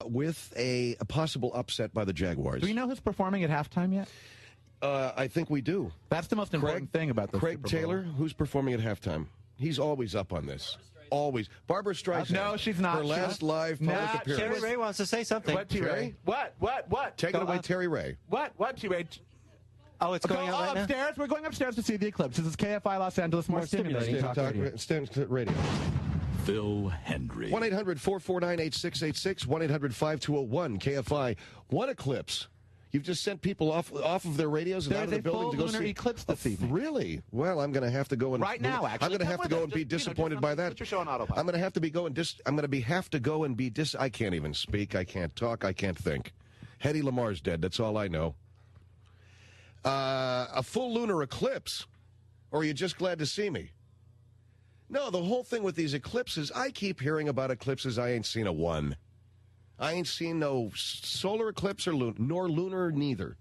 with a possible upset by the Jaguars. Do we know who's performing at halftime yet? I think we do. That's the most important thing about this Craig Taylor, who's performing at halftime? He's always up on this. Always. Barbara Streisand. No, she's not. Her last live public appearance. Terry Ray wants to say something. What, T-Ray? What? Take it away, Terry Ray. What, T-Ray? Oh, it's going on right upstairs. Now? We're going upstairs to see the eclipse. This is KFI Los Angeles, more stimulating talk radio. Phil Hendrie. 1-800-449-8686, 1-800-5201, KFI. One eclipse. You've just sent people off of their radios and out of the building to go see. There's a full lunar eclipse this evening. Really? Well, I'm going to have to go and right now. Actually, I'm going to have to go and be disappointed by that. Put your show on autopilot. I'm going to have to be I can't even speak. I can't talk. I can't think. Hedy Lamar's dead. That's all I know. A full lunar eclipse, or are you just glad to see me? No, the whole thing with these eclipses, I keep hearing about eclipses. I ain't seen a one. I ain't seen no solar eclipse nor lunar neither.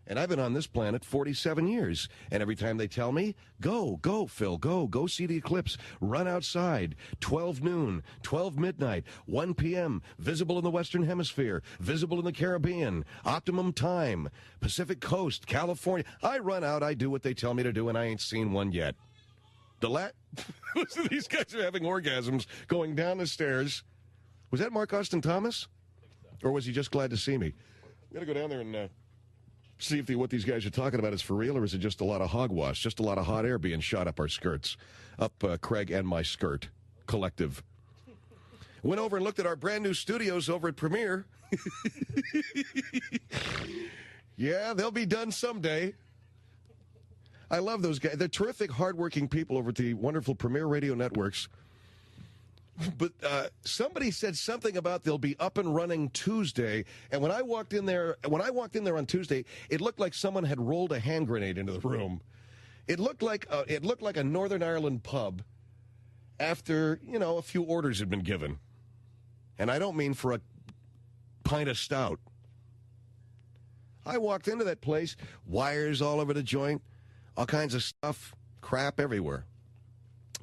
And I've been on this planet 47 years. And every time they tell me, go, Phil, go see the eclipse. Run outside. 12 noon, 12 midnight, 1 p.m., visible in the Western Hemisphere, visible in the Caribbean, optimum time, Pacific Coast, California. I run out, I do what they tell me to do, and I ain't seen one yet. Listen, these guys are having orgasms going down the stairs. Was that Mark Austin Thomas? Or was he just glad to see me? I'm going to go down there and see if what these guys are talking about is for real, or is it just a lot of hogwash, just a lot of hot air being shot up our skirts, up Craig and my skirt collective. Went over and looked at our brand new studios over at Premiere. Yeah, they'll be done someday. I love those guys. They're terrific, hardworking people over at the wonderful Premier Radio Networks. But somebody said something about they'll be up and running Tuesday. And when I walked in there on Tuesday, it looked like someone had rolled a hand grenade into the room. It looked like a Northern Ireland pub after, a few orders had been given. And I don't mean for a pint of stout. I walked into that place, wires all over the joint, all kinds of stuff, crap everywhere.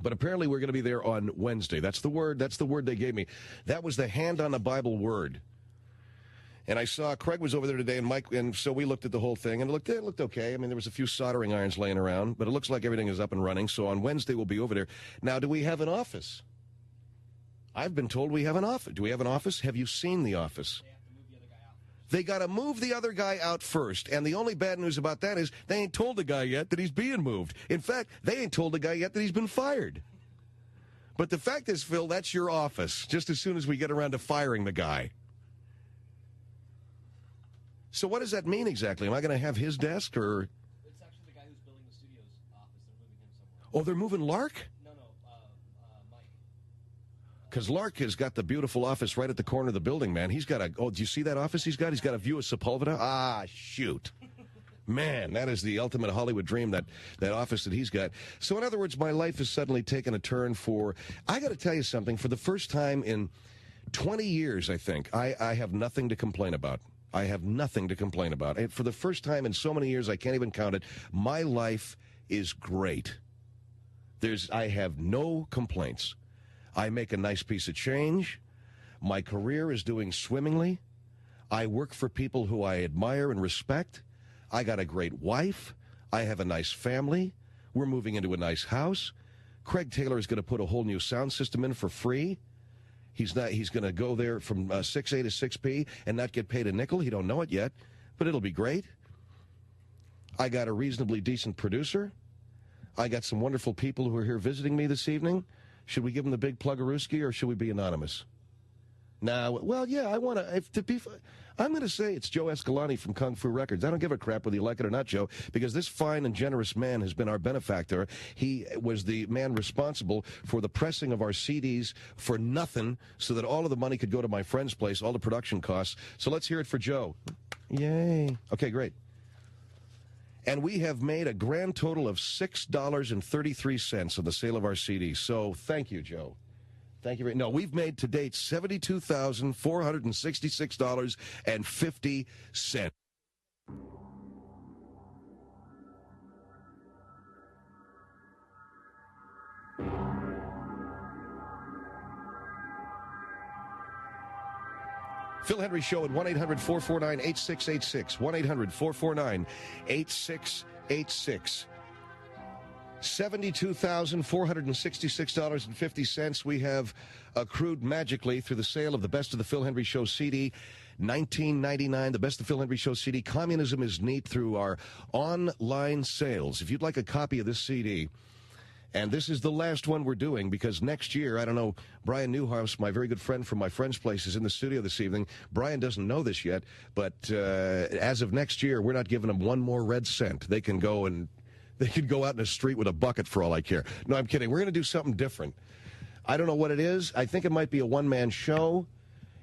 But apparently we're going to be there on Wednesday. That's the word they gave me. That was the hand on the Bible word. And I saw Craig was over there today, and Mike, and so we looked at the whole thing, and it looked okay. I mean, there was a few soldering irons laying around, but it looks like everything is up and running. So on Wednesday we'll be over there. Now, do we have an office? I've been told we have an office. Do we have an office? Have you seen the office? They got to move the other guy out first. And the only bad news about that is they ain't told the guy yet that he's being moved. In fact, they ain't told the guy yet that he's been fired. But the fact is, Phil, that's your office, just as soon as we get around to firing the guy. So what does that mean exactly? Am I going to have his desk, or? It's actually the guy who's building the studio's office. They're moving him somewhere. Oh, they're moving Lark? No, Mike. Because Lark has got the beautiful office right at the corner of the building, man. He's got do you see that office he's got? He's got a view of Sepulveda. Ah, shoot. Man, that is the ultimate Hollywood dream, that office that he's got. So, in other words, my life has suddenly taken a turn I got to tell you something, for the first time in 20 years, I think, I have nothing to complain about. I have nothing to complain about. And for the first time in so many years, I can't even count it, my life is great. I have no complaints. I make a nice piece of change. My career is doing swimmingly. I work for people who I admire and respect. I got a great wife. I have a nice family. We're moving into a nice house. Craig Taylor is going to put a whole new sound system in for free. He's going to go there from 6A to 6P and not get paid a nickel. He don't know it yet, but it'll be great. I got a reasonably decent producer. I got some wonderful people who are here visiting me this evening. Should we give them the big plug-a-rooski, or should we be anonymous? Now, well, yeah, I'm going to say it's Joe Escalante from Kung Fu Records. I don't give a crap whether you like it or not, Joe, because this fine and generous man has been our benefactor. He was the man responsible for the pressing of our CDs for nothing, so that all of the money could go to my friend's place, all the production costs. So let's hear it for Joe. Yay. Okay, great. And we have made a grand total of $6.33 on the sale of our CDs. So thank you, Joe. Thank you. No, we've made to date $72,466.50. Phil Hendrie Show at 1-800-449-8686. 1-800-449-8686. $72,466.50 we have accrued magically through the sale of the Best of the Phil Hendrie Show CD. $19.99, the Best of Phil Hendrie Show CD. Communism is Neat through our online sales. If you'd like a copy of this CD, and this is the last one we're doing because next year, I don't know, Brian Newhouse, my very good friend from my friend's place, is in the studio this evening. Brian doesn't know this yet, but as of next year, we're not giving them one more red cent. They can go out in the street with a bucket for all I care. No, I'm kidding. We're going to do something different. I don't know what it is. I think it might be a one-man show.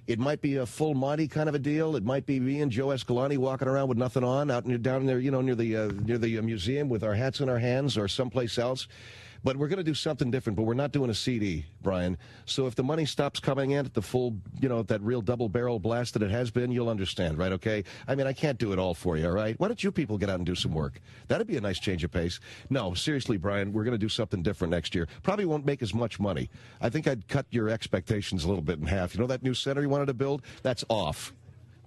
It might be a full Monty kind of a deal. It might be me and Joe Escalante walking around with nothing on down there, near the museum with our hats in our hands or someplace else. But we're going to do something different, but we're not doing a CD, Brian. So if the money stops coming in at the full, that real double-barrel blast that it has been, you'll understand, right, okay? I mean, I can't do it all for you, all right? Why don't you people get out and do some work? That'd be a nice change of pace. No, seriously, Brian, we're going to do something different next year. Probably won't make as much money. I think I'd cut your expectations a little bit in half. You know that new center you wanted to build? That's off.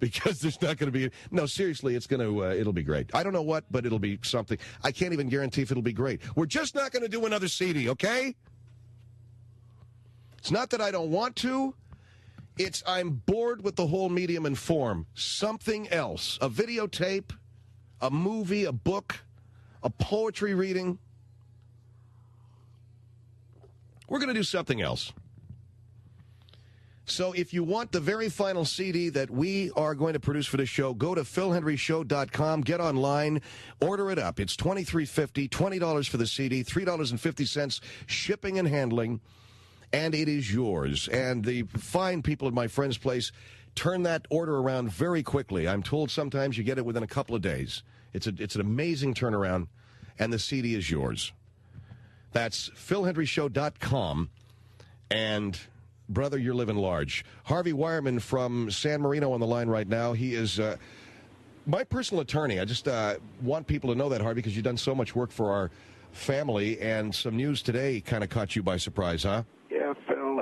Because there's not going to be... No, seriously, it'll be great. I don't know what, but it'll be something. I can't even guarantee if it'll be great. We're just not going to do another CD, okay? It's not that I don't want to. It's I'm bored with the whole medium and form. Something else. A videotape, a movie, a book, a poetry reading. We're going to do something else. So if you want the very final CD that we are going to produce for this show, go to philhendrieshow.com, get online, order it up. It's $23.50, $20 for the CD, $3.50 shipping and handling, and it is yours. And the fine people at my friend's place turn that order around very quickly. I'm told sometimes you get it within a couple of days. It's an amazing turnaround, and the CD is yours. That's philhendrieshow.com, and... Brother, you're living large. Harvey Wireman from San Marino on the line right now. He is my personal attorney. I just want people to know that, Harvey, because you've done so much work for our family, and some news today kind of caught you by surprise, huh? Yeah, Phil.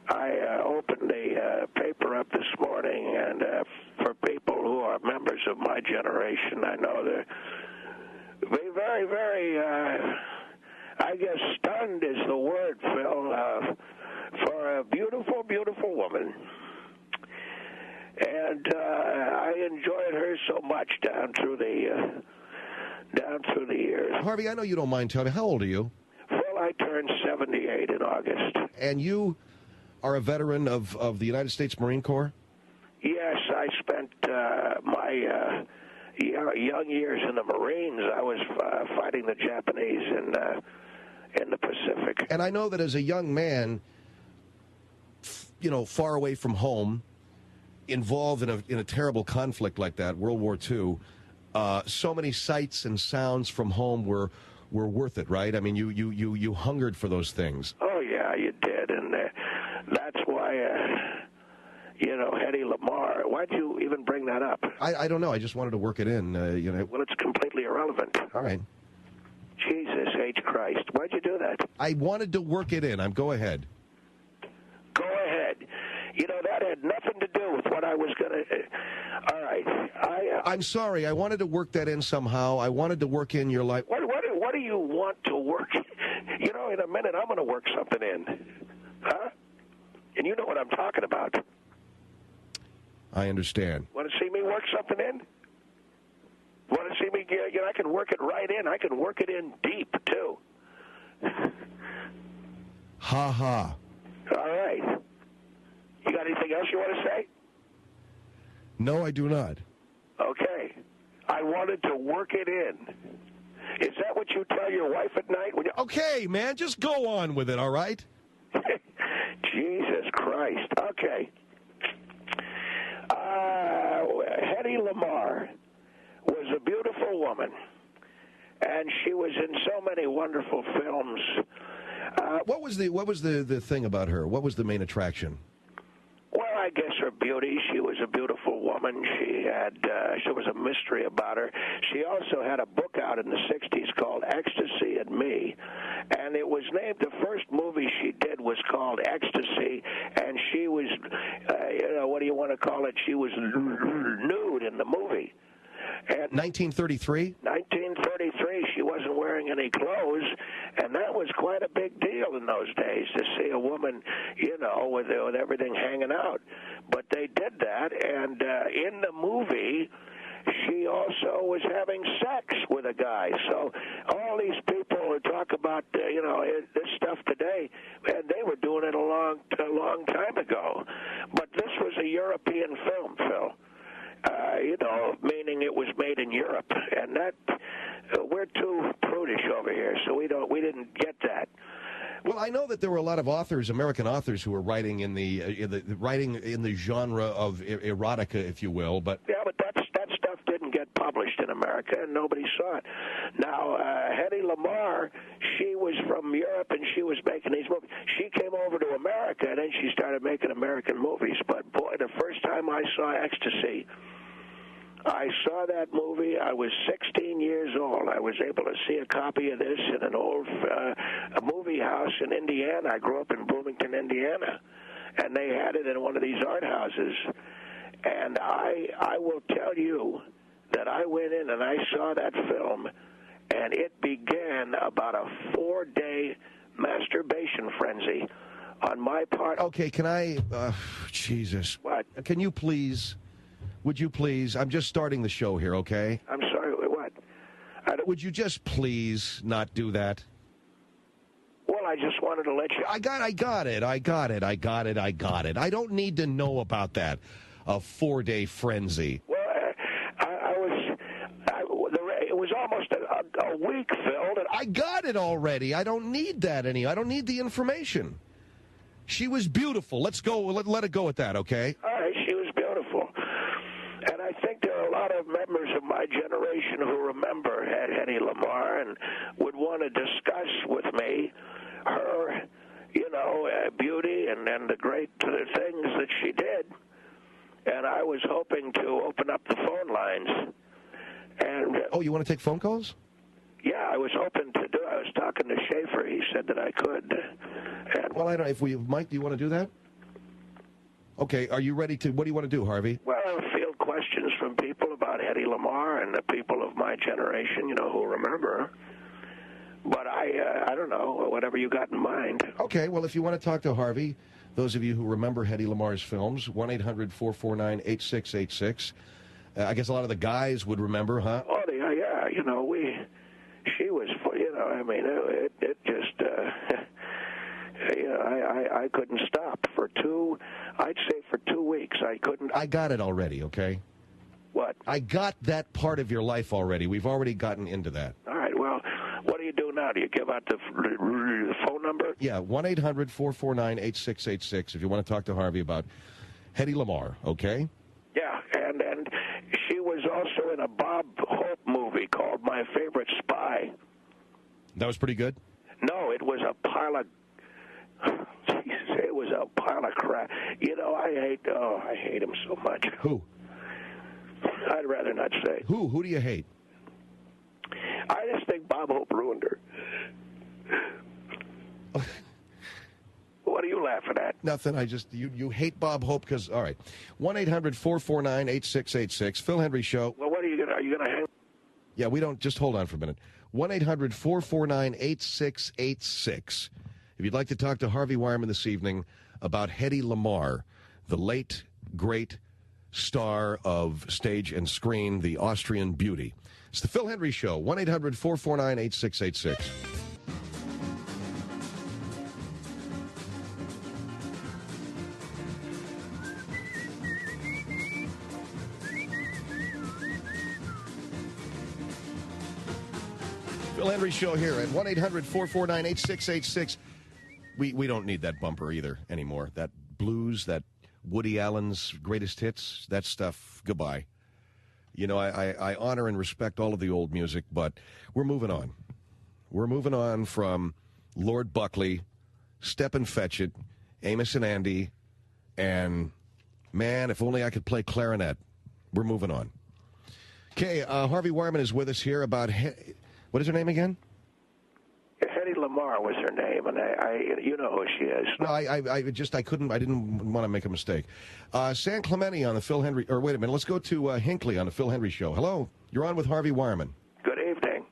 I opened the paper up this morning, and for people who are members of my generation, I know they're very, very, I guess stunned is the word, Phil, for a beautiful, beautiful woman. And I enjoyed her so much down through the years. Harvey, I know you don't mind telling me. How old are you? Well, I turned 78 in August. And you are a veteran of the United States Marine Corps? Yes, I spent my young years in the Marines. I was fighting the Japanese in the Pacific. And I know that as a young man, far away from home, involved in a terrible conflict like that, World War II, so many sights and sounds from home were worth it, right? I mean, you hungered for those things. Oh yeah, you did, and that's why, Hedy Lamarr. Why'd you even bring that up? I don't know. I just wanted to work it in. Well, it's completely irrelevant. All right. Jesus H. Christ, why'd you do that? I wanted to work it in. Go ahead. Go ahead. That had nothing to do with what I was going to... All right. I'm sorry. I wanted to work that in somehow. I wanted to work in your life. What do you want to work? In a minute, I'm going to work something in. Huh? And you know what I'm talking about. I understand. Want to see me work something in? Want to see me... I can work it right in. I can work it in deep, too. Ha ha. All right. You got anything else you want to say? No, I do not. Okay. I wanted to work it in. Is that what you tell your wife at night? Okay, man, just go on with it, all right? Jesus Christ. Okay. Hedy Lamarr was a beautiful woman, and she was in so many wonderful films. What was the thing about her? What was the main attraction? Well, I guess her beauty. She was a beautiful woman. There was a mystery about her. She also had a book out in the 60s called Ecstasy and Me, and it was named, the first movie she did was called Ecstasy, and she was, what do you want to call it? She was nude in the movie. And 1933? 1933, she wasn't wearing any clothes, and that was quite a big deal in those days to see a woman, with everything hanging out. But they did that, and in the movie, she also was having sex with a guy. So all these people who talk about, this stuff today, and they were doing it a long time ago. But this was a European film, Phil. Meaning it was made in Europe, and that we're too prudish over here, so we didn't get that. Well, I know that there were a lot of authors, American authors, who were writing in the genre of erotica, if you will. But that stuff didn't get published in America, and nobody saw it. Now, Hedy Lamarr, she was from Europe, and she was making these movies. She came over to America, and then she started making American movies. But boy, the first time I saw Ecstasy, I saw that movie. I was 16 years old. I was able to see a copy of this in an old a movie house in Indiana. I grew up in Bloomington, Indiana, and they had it in one of these art houses. And I will tell you that I went in and I saw that film, and it began about a 4-day masturbation frenzy on my part. Okay, can I, Jesus. What? Can you please... Would you please? I'm just starting the show here, okay? I'm sorry, what? Would you just please not do that? Well, I just wanted to let you... I got it. I don't need to know about that. A 4-day frenzy. Well, it was almost a week, Phil. I got it already. I don't need that I don't need the information. She was beautiful. Let's go. Let it go at that, okay? All right, she was beautiful. And I think there are a lot of members of my generation who remember Hedy Lamarr and would want to discuss with me her, beauty and the great things that she did. And I was hoping to open up the phone lines. And oh, you want to take phone calls? Yeah, I was hoping to do. I was talking to Schaefer. He said that I could. And, well, I don't. Mike, do you want to do that? Okay, are you ready to? What do you want to do, Harvey? Well, I'll field questions from people about Hedy Lamarr and the people of my generation, who remember her. But I don't know, whatever you got in mind. Okay, well, if you want to talk to Harvey, those of you who remember Hedy Lamarr's films, 1-800-449-8686. I guess a lot of the guys would remember, huh? Oh, yeah, she was, it just, I couldn't stop I'd say for 2 weeks. I couldn't. I got it already, okay? What? I got that part of your life already. We've already gotten into that. All right, well, what do you do now? Do you give out the phone number? Yeah, 1-800-449-8686 if you want to talk to Harvey about Hedy Lamarr, okay? Yeah, and she was also in a Bob Hope movie called My Favorite Spy. That was pretty good? No, it was a pile of... It was a pile of crap. I hate him so much. Who? I'd rather not say. Who? Who do you hate? I just think Bob Hope ruined her. What are you laughing at? Nothing. You hate Bob Hope because, all right. 1-800-449-8686. Phil Hendrie Show. Well, are you going to hang? Yeah, we don't, just hold on for a minute. 1-800-449-8686. If you'd like to talk to Harvey Wireman this evening about Hedy Lamarr, the late, great star of stage and screen, the Austrian beauty. It's the Phil Hendrie Show, 1-800-449-8686. Phil Hendrie Show here at 1-800-449-8686. We don't need that bumper either anymore. That blues, that Woody Allen's greatest hits, that stuff, goodbye. I honor and respect all of the old music, but we're moving on. We're moving on from Lord Buckley, Step and Fetch It, Amos and Andy, and Man, if only I could play clarinet. We're moving on. Okay, Harvey Wireman is with us here about... what is her name again? Hedy Lamarr was her name, and you know who she is. No, I didn't want to make a mistake. San Clemente on the Phil Hendrie, or wait a minute, let's go to Hinckley on the Phil Hendrie Show. Hello, you're on with Harvey Wireman. Good evening.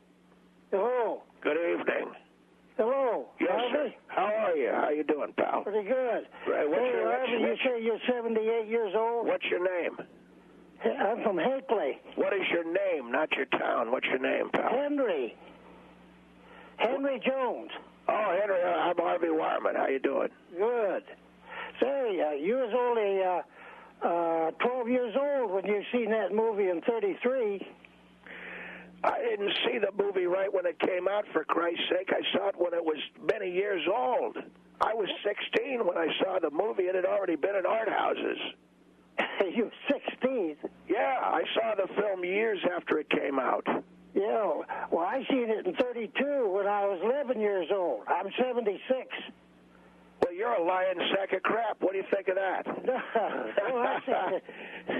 Hello. Good evening. Hello. Yes, Harvey? sir. How are you? How you doing, pal? Pretty good. Right, Harvey, you say you're 78 years old? What's your name? I'm from Hinckley. What is your name, not your town? What's your name, pal? Hendrie. Hendrie Jones. Oh, Henry, I'm Harvey Wireman. How you doing? Good. Say, you was only 12 years old when you seen that movie in 33. I didn't see the movie right when it came out, for Christ's sake. I saw it when it was many years old. I was 16 when I saw the movie. It had already been in art houses. You were 16? Yeah, I saw the film years after it came out. Yeah, well, I seen it in 32 when I was 11 years old. I'm 76. Well, you're a lying sack of crap. What do you think of that? No, I see it.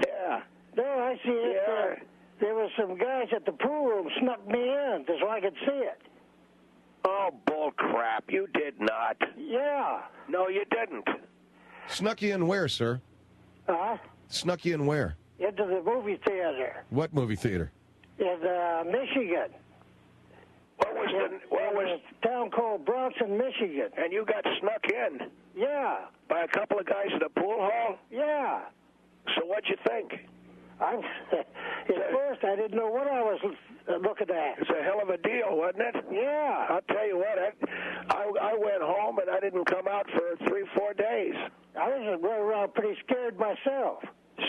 Yeah. No, I see it. Yeah. There were some guys at the pool room snuck me in so I could see it. Oh, bull crap. You did not. Yeah. No, you didn't. Snuck you in where, sir? Huh? Snuck you in where? Into the movie theater What movie theater? in Michigan. What was a town called Bronson, Michigan. And you got snuck in Yeah. by a couple of guys at a pool hall? Yeah. So what'd you think? At first, I didn't know what I was looking at. It's a hell of a deal, wasn't it? Yeah. I'll tell you what, I went home and I didn't come out for 3-4 days. I was running around pretty scared myself.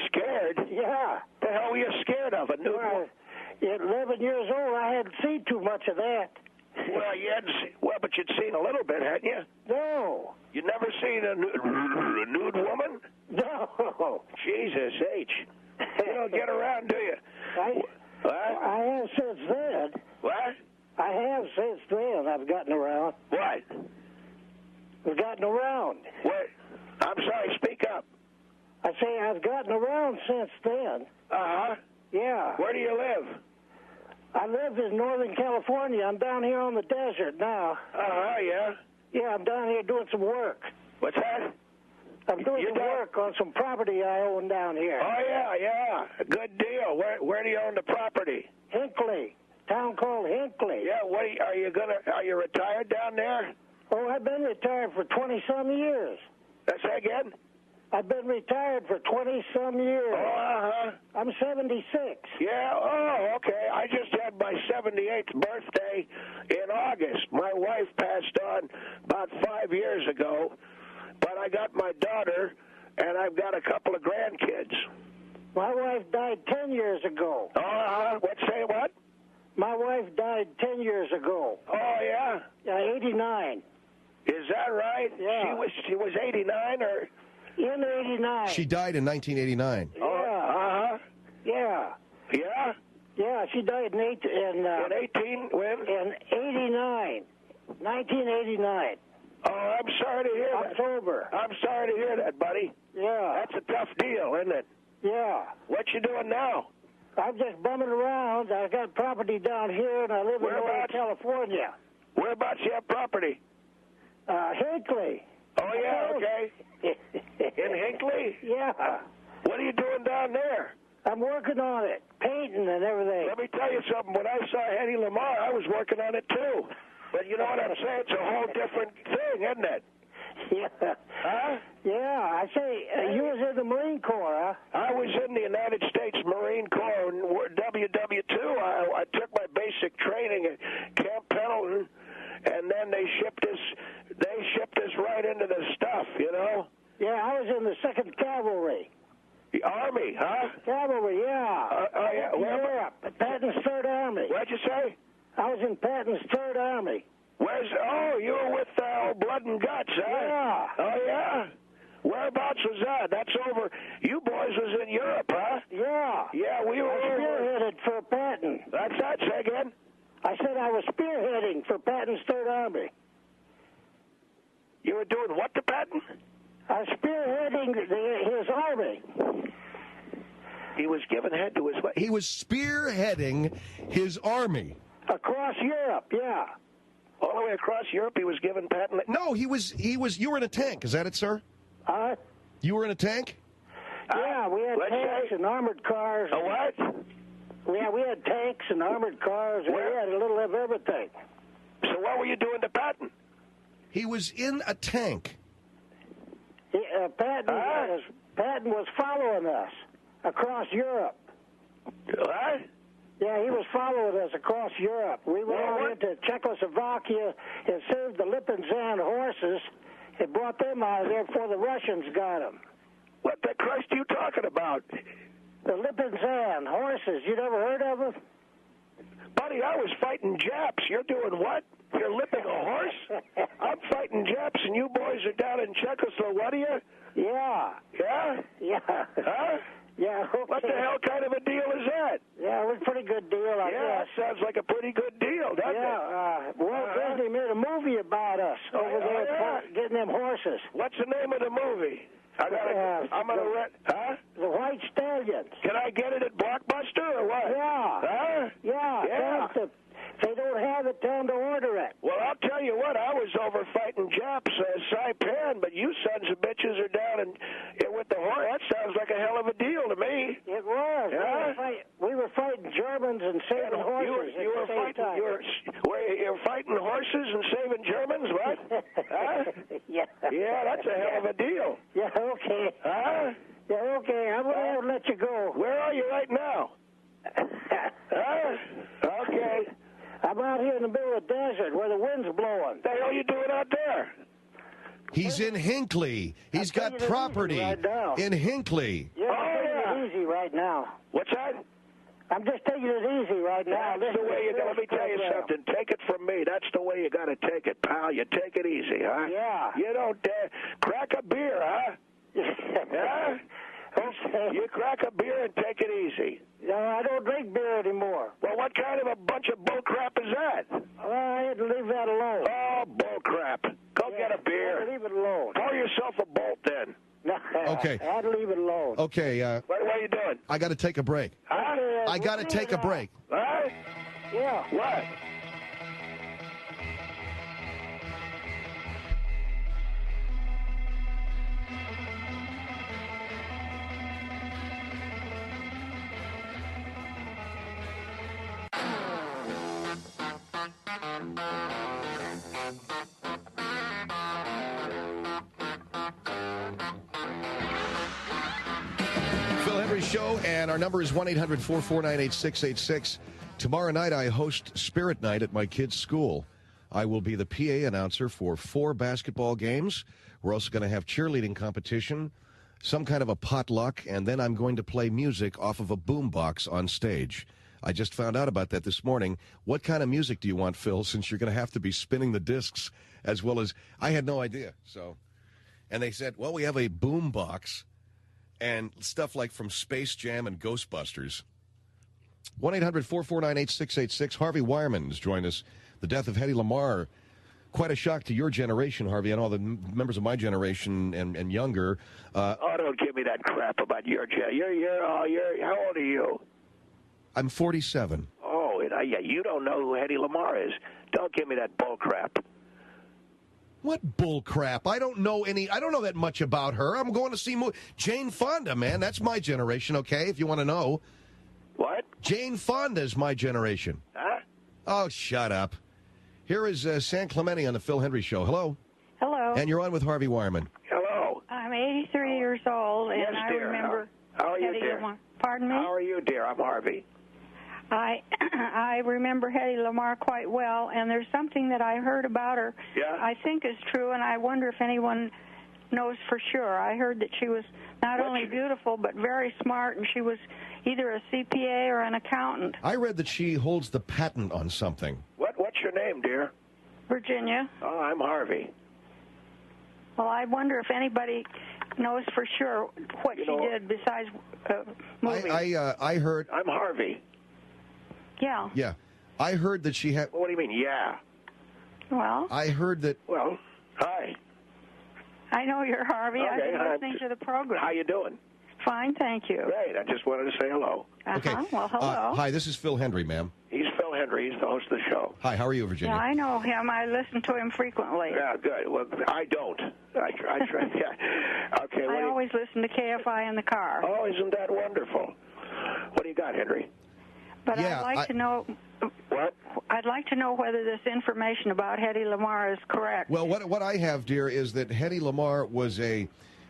Scared? Yeah. The hell were you scared of? A nude Well, at 11 years old, I hadn't seen too much of that. Well, you hadn't but you'd seen a little bit, hadn't you? No. You'd never seen a nude woman? No. Jesus H. You don't get around, do you? I have since then. What? I have since then. I've gotten around. What? I've gotten around. What? I'm sorry, speak up. I say I've gotten around since then. Uh-huh. Yeah. Where do you live? I live in Northern California. I'm down here on the desert now. Uh-huh, yeah. Yeah, I'm down here doing some work. What's that? I'm doing some work on some property I own down here. Oh, yeah. Good deal. Where do you own the property? Hinckley. Town called Hinckley. Yeah, are you retired down there? Oh, I've been retired for 20-some years. Say again? I've been retired for 20-some years. Oh, uh-huh. I'm 76. Yeah, oh, okay. I just had my 78th birthday in August. My wife passed on about 5 years ago, but I got my daughter, and I've got a couple of grandkids. My wife died 10 years ago. Oh, uh-huh. Say what? My wife died 10 years ago. Oh, yeah? Yeah, 89. Is that right? Yeah. She was 89 or... In 89. She died in 1989. Yeah. Uh-huh. Yeah. Yeah? Yeah, she died in 18 when? In 89. 1989. Oh, I'm sorry to hear that. October. I'm sorry to hear that, buddy. Yeah. That's a tough deal, isn't it? Yeah. What you doing now? I'm just bumming around. I got property down here, and I live in Northern California. Whereabouts you have property? Hinckley. Oh, yeah, okay. In Hinckley? Yeah. What are you doing down there? I'm working on it, painting and everything. Let me tell you something. When I saw Hedy Lamarr, I was working on it, too. But you know what I'm saying? It's a whole different thing, isn't it? Yeah. Huh? Yeah, I say, you was in the Marine Corps, huh? I was in the United States Marine Corps, WW2. I took my basic training at Camp Pendleton, and then they shipped us right into the stuff, you know? Yeah, I was in the 2nd Cavalry. The Army, huh? Cavalry, yeah. Oh, yeah. Europe, Patton's 3rd Army. What'd you say? I was in Patton's 3rd Army. You were with Blood and Guts, huh? Yeah. Oh, yeah? Whereabouts was that? That's over. You boys was in Europe, huh? Yeah. Yeah, we were I spearheaded for Patton. That's that, say again? I said I was spearheading for Patton's 3rd Army. You were doing what to Patton? Spearheading his army. He was giving head to his... He was spearheading his army. Across Europe, yeah. All the way across Europe, he was given patent... No, he was, you were in a tank. Is that it, sir? You were in a tank? Yeah, we had tanks and armored cars. A what? Yeah, we had tanks and armored cars, and we had a little of everything. So what were you doing to Patton? He was in a tank. Patton was following us across Europe. What? Yeah, he was following us across Europe. We went on into Czechoslovakia and saved the Lippenzahn horses and brought them out of there before the Russians got them. What the Christ are you talking about? The Lippenzahn horses. You never heard of them? Buddy, I was fighting Japs. You're doing what? You're lipping a horse? I'm fighting Japs, and you boys are down in Czechoslovakia? Yeah. Yeah? Yeah. Huh? Yeah. Okay. What the hell kind of a deal is that? Yeah, it was a pretty good deal, I guess. That sounds like a pretty good deal, doesn't it? Walt Disney made a movie about us over there getting them horses. What's the name of the movie? I'm gonna rent. Huh? The White Stallions. Can I get it at Blockbuster or what? Yeah. Huh? Yeah. If they don't have it, tell them to order it. Well, I'll tell you what. I was over fighting Japs, Saipan, but you sons of bitches are down with the horse. That sounds like a hell of a deal to me. It was. Yeah? We were fighting Germans and saving horses. You were fighting horses and saving Germans. What? Huh? Yeah. Yeah, that's a hell of a deal. Yeah. Okay. Huh? Yeah. Okay. I'm gonna let you go. Where are you right now? Huh? Okay. I'm out here in the middle of the desert where the wind's blowing. What the hell are you doing out there? He's in Hinckley. He's got property in Hinckley. Yeah, I'm taking it easy right now. What's that? I'm just taking it easy right now. That's the way you got. Let me tell you something. Take it from me. That's the way you got to take it, pal. You take it easy, huh? Yeah. You don't crack a beer, huh? Huh? Okay. You crack a beer and take it easy. No, I don't drink beer anymore. Well, what kind of a bunch of bull crap is that? I had to leave that alone. Oh, bull crap. Go get a beer. Leave it alone. Pour yourself a bolt then. Okay. I had to leave it alone. Okay. What are you doing? I got to take a break. Huh? I got to take a break. Huh? Yeah. What? Phil Hendrie Show, and our number is 1-800-449-8686. Tomorrow night, I host Spirit Night at my kids' school. I will be the PA announcer for 4 basketball games. We're also going to have cheerleading competition, some kind of a potluck, and then I'm going to play music off of a boombox on stage. I just found out about that this morning. What kind of music do you want, Phil, since you're going to have to be spinning the discs as well as... I had no idea. And they said, well, we have a boombox and stuff like from Space Jam and Ghostbusters. 1-800-449-8686. Harvey Wireman's joined us. The death of Hedy Lamarr. Quite a shock to your generation, Harvey, and all the members of my generation and younger. Don't give me that crap about your generation. How old are you? I'm 47. Oh, yeah, you don't know who Hedy Lamarr is. Don't give me that bull crap. What bull crap? I don't know that much about her. I'm going to see Jane Fonda, man. That's my generation, okay, if you want to know. What? Jane Fonda is my generation. Huh? Oh, shut up. Here is San Clemente on the Phil Hendrie Show. Hello. Hello. And you're on with Harvey Wireman. Hello. I'm 83 years old, and Yes, I dear. remember... How are you, Hedy dear? Lamarr. Pardon me? How are you, dear? I'm Harvey. I remember Hedy Lamarr quite well, and there's something that I heard about her I think is true, and I wonder if anyone knows for sure. I heard that she was not only beautiful, but very smart, and she was either a CPA or an accountant. I read that she holds the patent on something. What's your name, dear? Virginia. Oh, I'm Harvey. Well, I wonder if anybody knows for sure what she did besides movies. I heard... I'm Harvey. Yeah. Yeah. I heard that she had... What do you mean, yeah? Well... I heard that... Well, hi. I know you're Harvey. Okay, I've been listening to the program. How you doing? Fine, thank you. Great. I just wanted to say hello. Okay. Well, hello. Hi, this is Phil Hendrie, ma'am. He's Phil Hendrie. He's the host of the show. Hi, how are you, Virginia? Yeah, I know him. I listen to him frequently. Yeah, good. Well, I don't. I try. Yeah. Okay. I always listen to KFI in the car. Oh, isn't that wonderful? What do you got, Hendrie? But Yeah, I'd like to know. What? I'd like to know whether this information about Hedy Lamarr is correct. Well, what I have, dear, is that Hedy Lamarr was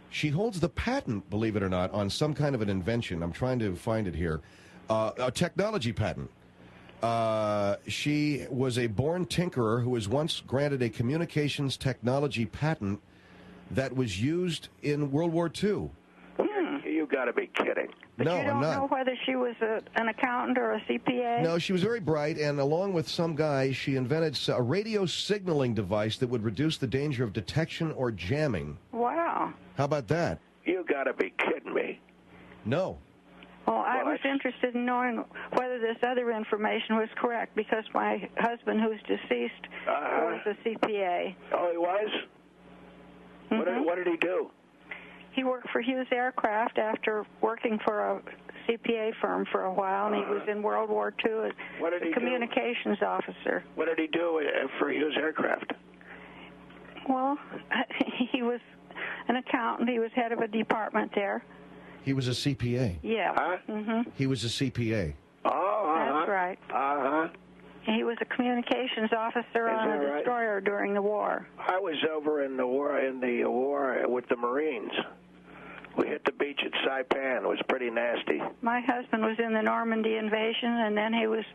she holds the patent, believe it or not, on some kind of an invention. I'm trying to find it here. A technology patent. She was a born tinkerer who was once granted a communications technology patent that was used in World War II. You got to be kidding. But no, you don't I'm not. know whether she was an accountant or a CPA? No, she was very bright, and along with some guy, she invented a radio signaling device that would reduce the danger of detection or jamming. Wow. How about that? You got to be kidding me. No. Well, I was interested in knowing whether this other information was correct because my husband, who's deceased, was a CPA. Oh, he was? Mm-hmm. What did he do? He worked for Hughes Aircraft after working for a CPA firm for a while, and he was in World War II as a communications officer. What did he do for Hughes Aircraft? Well, he was an accountant. He was head of a department there. He was a CPA. Yeah. Huh? Mm-hmm. He was a CPA. Oh, That's right. Uh-huh. He was a communications officer on a destroyer during the war. I was over in the war with the Marines. We hit the beach at Saipan. It was pretty nasty. My husband was in the Normandy invasion, and then he was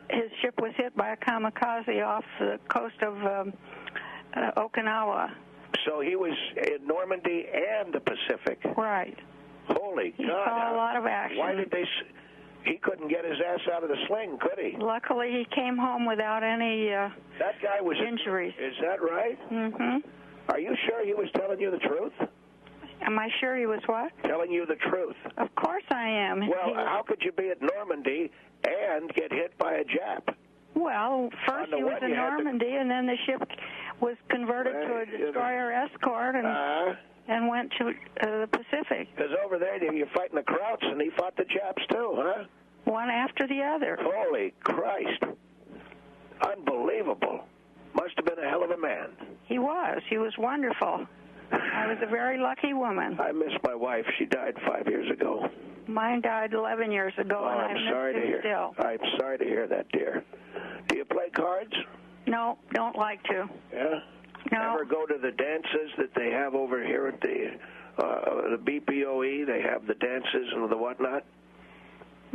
his ship was hit by a kamikaze off the coast of Okinawa. So he was in Normandy and the Pacific. Right. Holy he God. He saw a lot of action. Why did they... He couldn't get his ass out of the sling, could he? Luckily, he came home without any that guy was injuries. Is that right? Mm-hmm. Are you sure he was telling you the truth? Am I sure he was what? Telling you the truth. Of course I am. Well, how could you be at Normandy and get hit by a Jap? Well, first he was in Normandy, and then the ship was converted to a destroyer escort and went to the Pacific. Because over there you're fighting the Krauts, and he fought the Japs too, huh? One after the other. Holy Christ. Unbelievable. Must have been a hell of a man. He was. He was wonderful. I was a very lucky woman. I miss my wife. She died 5 years ago. Mine died 11 years ago, and I miss him still. I'm sorry to hear that, dear. Do you play cards? No, don't like to. Yeah? No. Ever go to the dances that they have over here at the BPOE? They have the dances and the whatnot?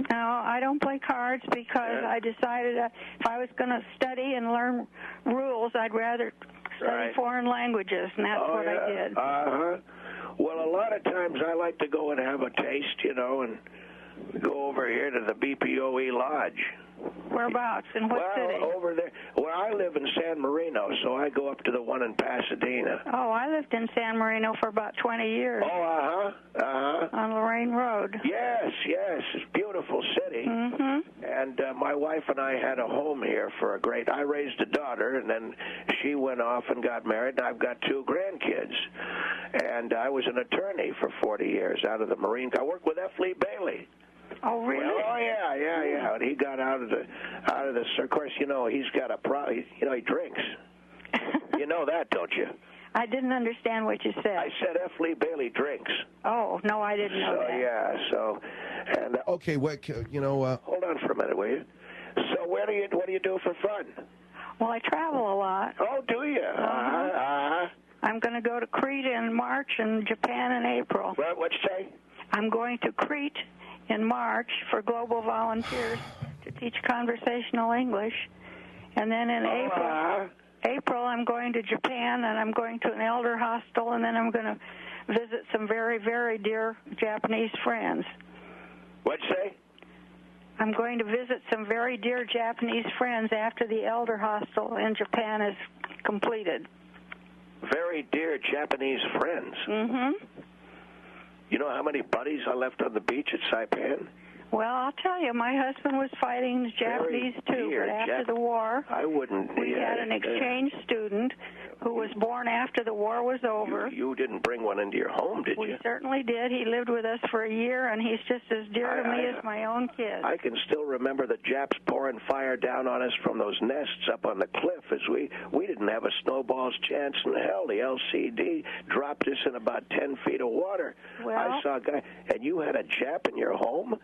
No, I don't play cards because I decided if I was going to study and learn rules, I'd rather study foreign languages, and that's what I did. Uh-huh. Well, a lot of times I like to go and have a taste, and go over here to the BPOE Lodge. Whereabouts? In what city? Well, over there. Well, I live in San Marino, so I go up to the one in Pasadena. Oh, I lived in San Marino for about 20 years. Oh, on Lorraine Road. Yes, it's a beautiful city. Mm-hmm. And my wife and I had a home here for I raised a daughter, and then she went off and got married, and I've got 2 grandkids. And I was an attorney for 40 years out of the Marine. I worked with F. Lee Bailey. Oh, really? Oh, yeah. And he got out of the. Of course, he's got a problem. He drinks. You know that, don't you? I didn't understand what you said. I said F. Lee Bailey drinks. Oh, no, I didn't know that. And okay, hold on for a minute, will you? So, what do you do for fun? Well, I travel a lot. Oh, do you? I'm going to go to Crete in March and Japan in April. What'd you say? I'm going to Crete in March for Global Volunteers to teach conversational English. And then in April, I'm going to Japan, and I'm going to an elder hostel, and then I'm going to visit some very, very dear Japanese friends. What'd you say? I'm going to visit some very dear Japanese friends after the elder hostel in Japan is completed. Very dear Japanese friends? Mm-hmm. You know how many buddies I left on the beach at Saipan? Well, I'll tell you, my husband was fighting the Japanese too, but after the war, I wouldn't. We had an exchange student who was born after the war was over. You didn't bring one into your home, did you? We certainly did. He lived with us for a year, and he's just as dear to me as my own kid. I can still remember the Japs pouring fire down on us from those nests up on the cliff as we didn't have a snowball's chance in hell. The LCD dropped us in about 10 feet of water. Well, I saw a guy, and you had a Jap in your home?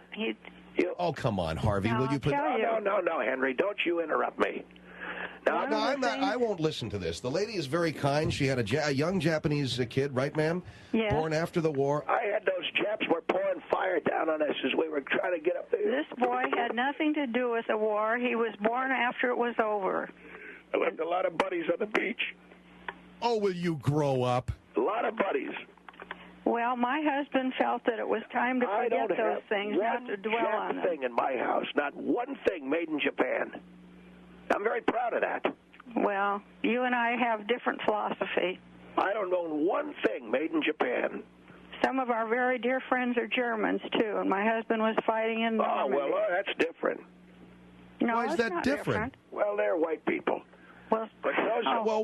Oh, come on, Harvey. Will you put... No, Henry, don't you interrupt me. No, I won't listen to this. The lady is very kind. She had a young Japanese kid, right, ma'am? Yes. Born after the war. I had those Japs were pouring fire down on us as we were trying to get up there. This boy had nothing to do with the war. He was born after it was over. I left a lot of buddies on the beach. Oh, will you grow up? A lot of buddies. Well, my husband felt that it was time to forget those things, not to dwell on them. Not one thing in my house, not one thing made in Japan. I'm very proud of that. Well, you and I have different philosophy. I don't own one thing made in Japan. Some of our very dear friends are Germans, too, and my husband was fighting in Normandy. Oh, well, that's different. No, why is that different? Well, they're white people. Well,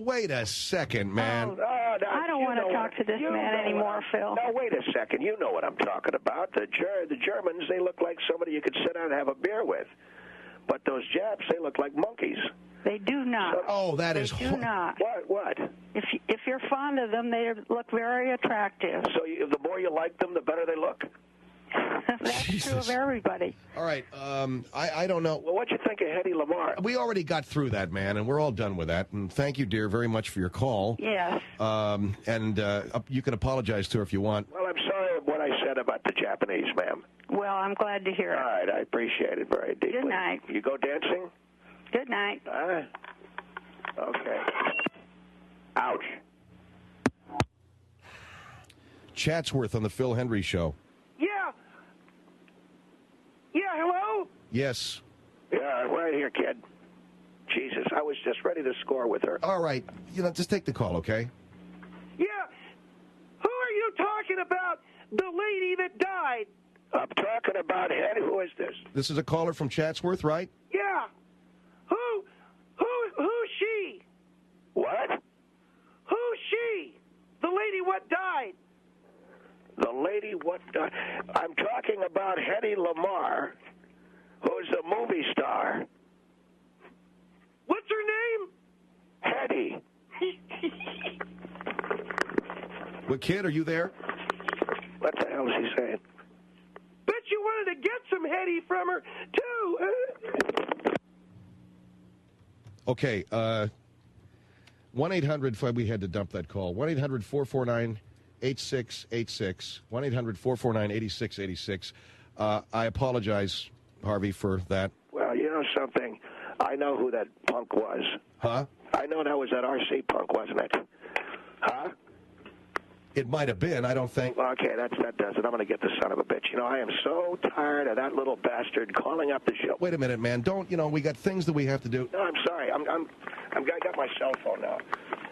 wait a second, man. I don't want to talk to this man anymore, Phil. Now, wait a second. You know what I'm talking about. The Germans, they look like somebody you could sit down and have a beer with. But those Japs, they look like monkeys. They do not. That is They do not. What? If you're fond of them, they look very attractive. So the more you like them, the better they look? That's true of everybody. All right. I don't know. Well, what'd you think of Hedy Lamarr? We already got through that, man, and we're all done with that. And thank you, dear, very much for your call. Yes. And you can apologize to her if you want. Well, I'm sorry what I said about the Japanese, ma'am. Well, I'm glad to hear it. All right. I appreciate it very deeply. Good night. You go dancing? Good night. Okay. Ouch. Chatsworth on the Phil Hendrie Show. Yeah, hello? Yes. Yeah, right here, kid. Jesus, I was just ready to score with her. All right. Just take the call, okay? Yeah. Who are you talking about? The lady that died. I'm talking about Hed. Who is this? This is a caller from Chatsworth, right? Yeah. Who's she? What? Who's she? The lady what died? The lady what died? I'm talking about Hedy Lamarr, who's a movie star. What's her name? Hedy. What, kid, are you there? What the hell is he saying? Bet you wanted to get some Hedy from her, too. Okay, 1-800, we had to dump that call. 1-800-449-8686. 1-800-449-8686. I apologize, Harvey, for that. Well, you know something? I know who that punk was. Huh? I know that was that RC punk, wasn't it? Huh? It might have been. I don't think. Well, okay, that does it. I'm going to get the son of a bitch. I am so tired of that little bastard calling up the show. Wait a minute, man. Don't, we got things that we have to do. No, I'm sorry. I got my cell phone now.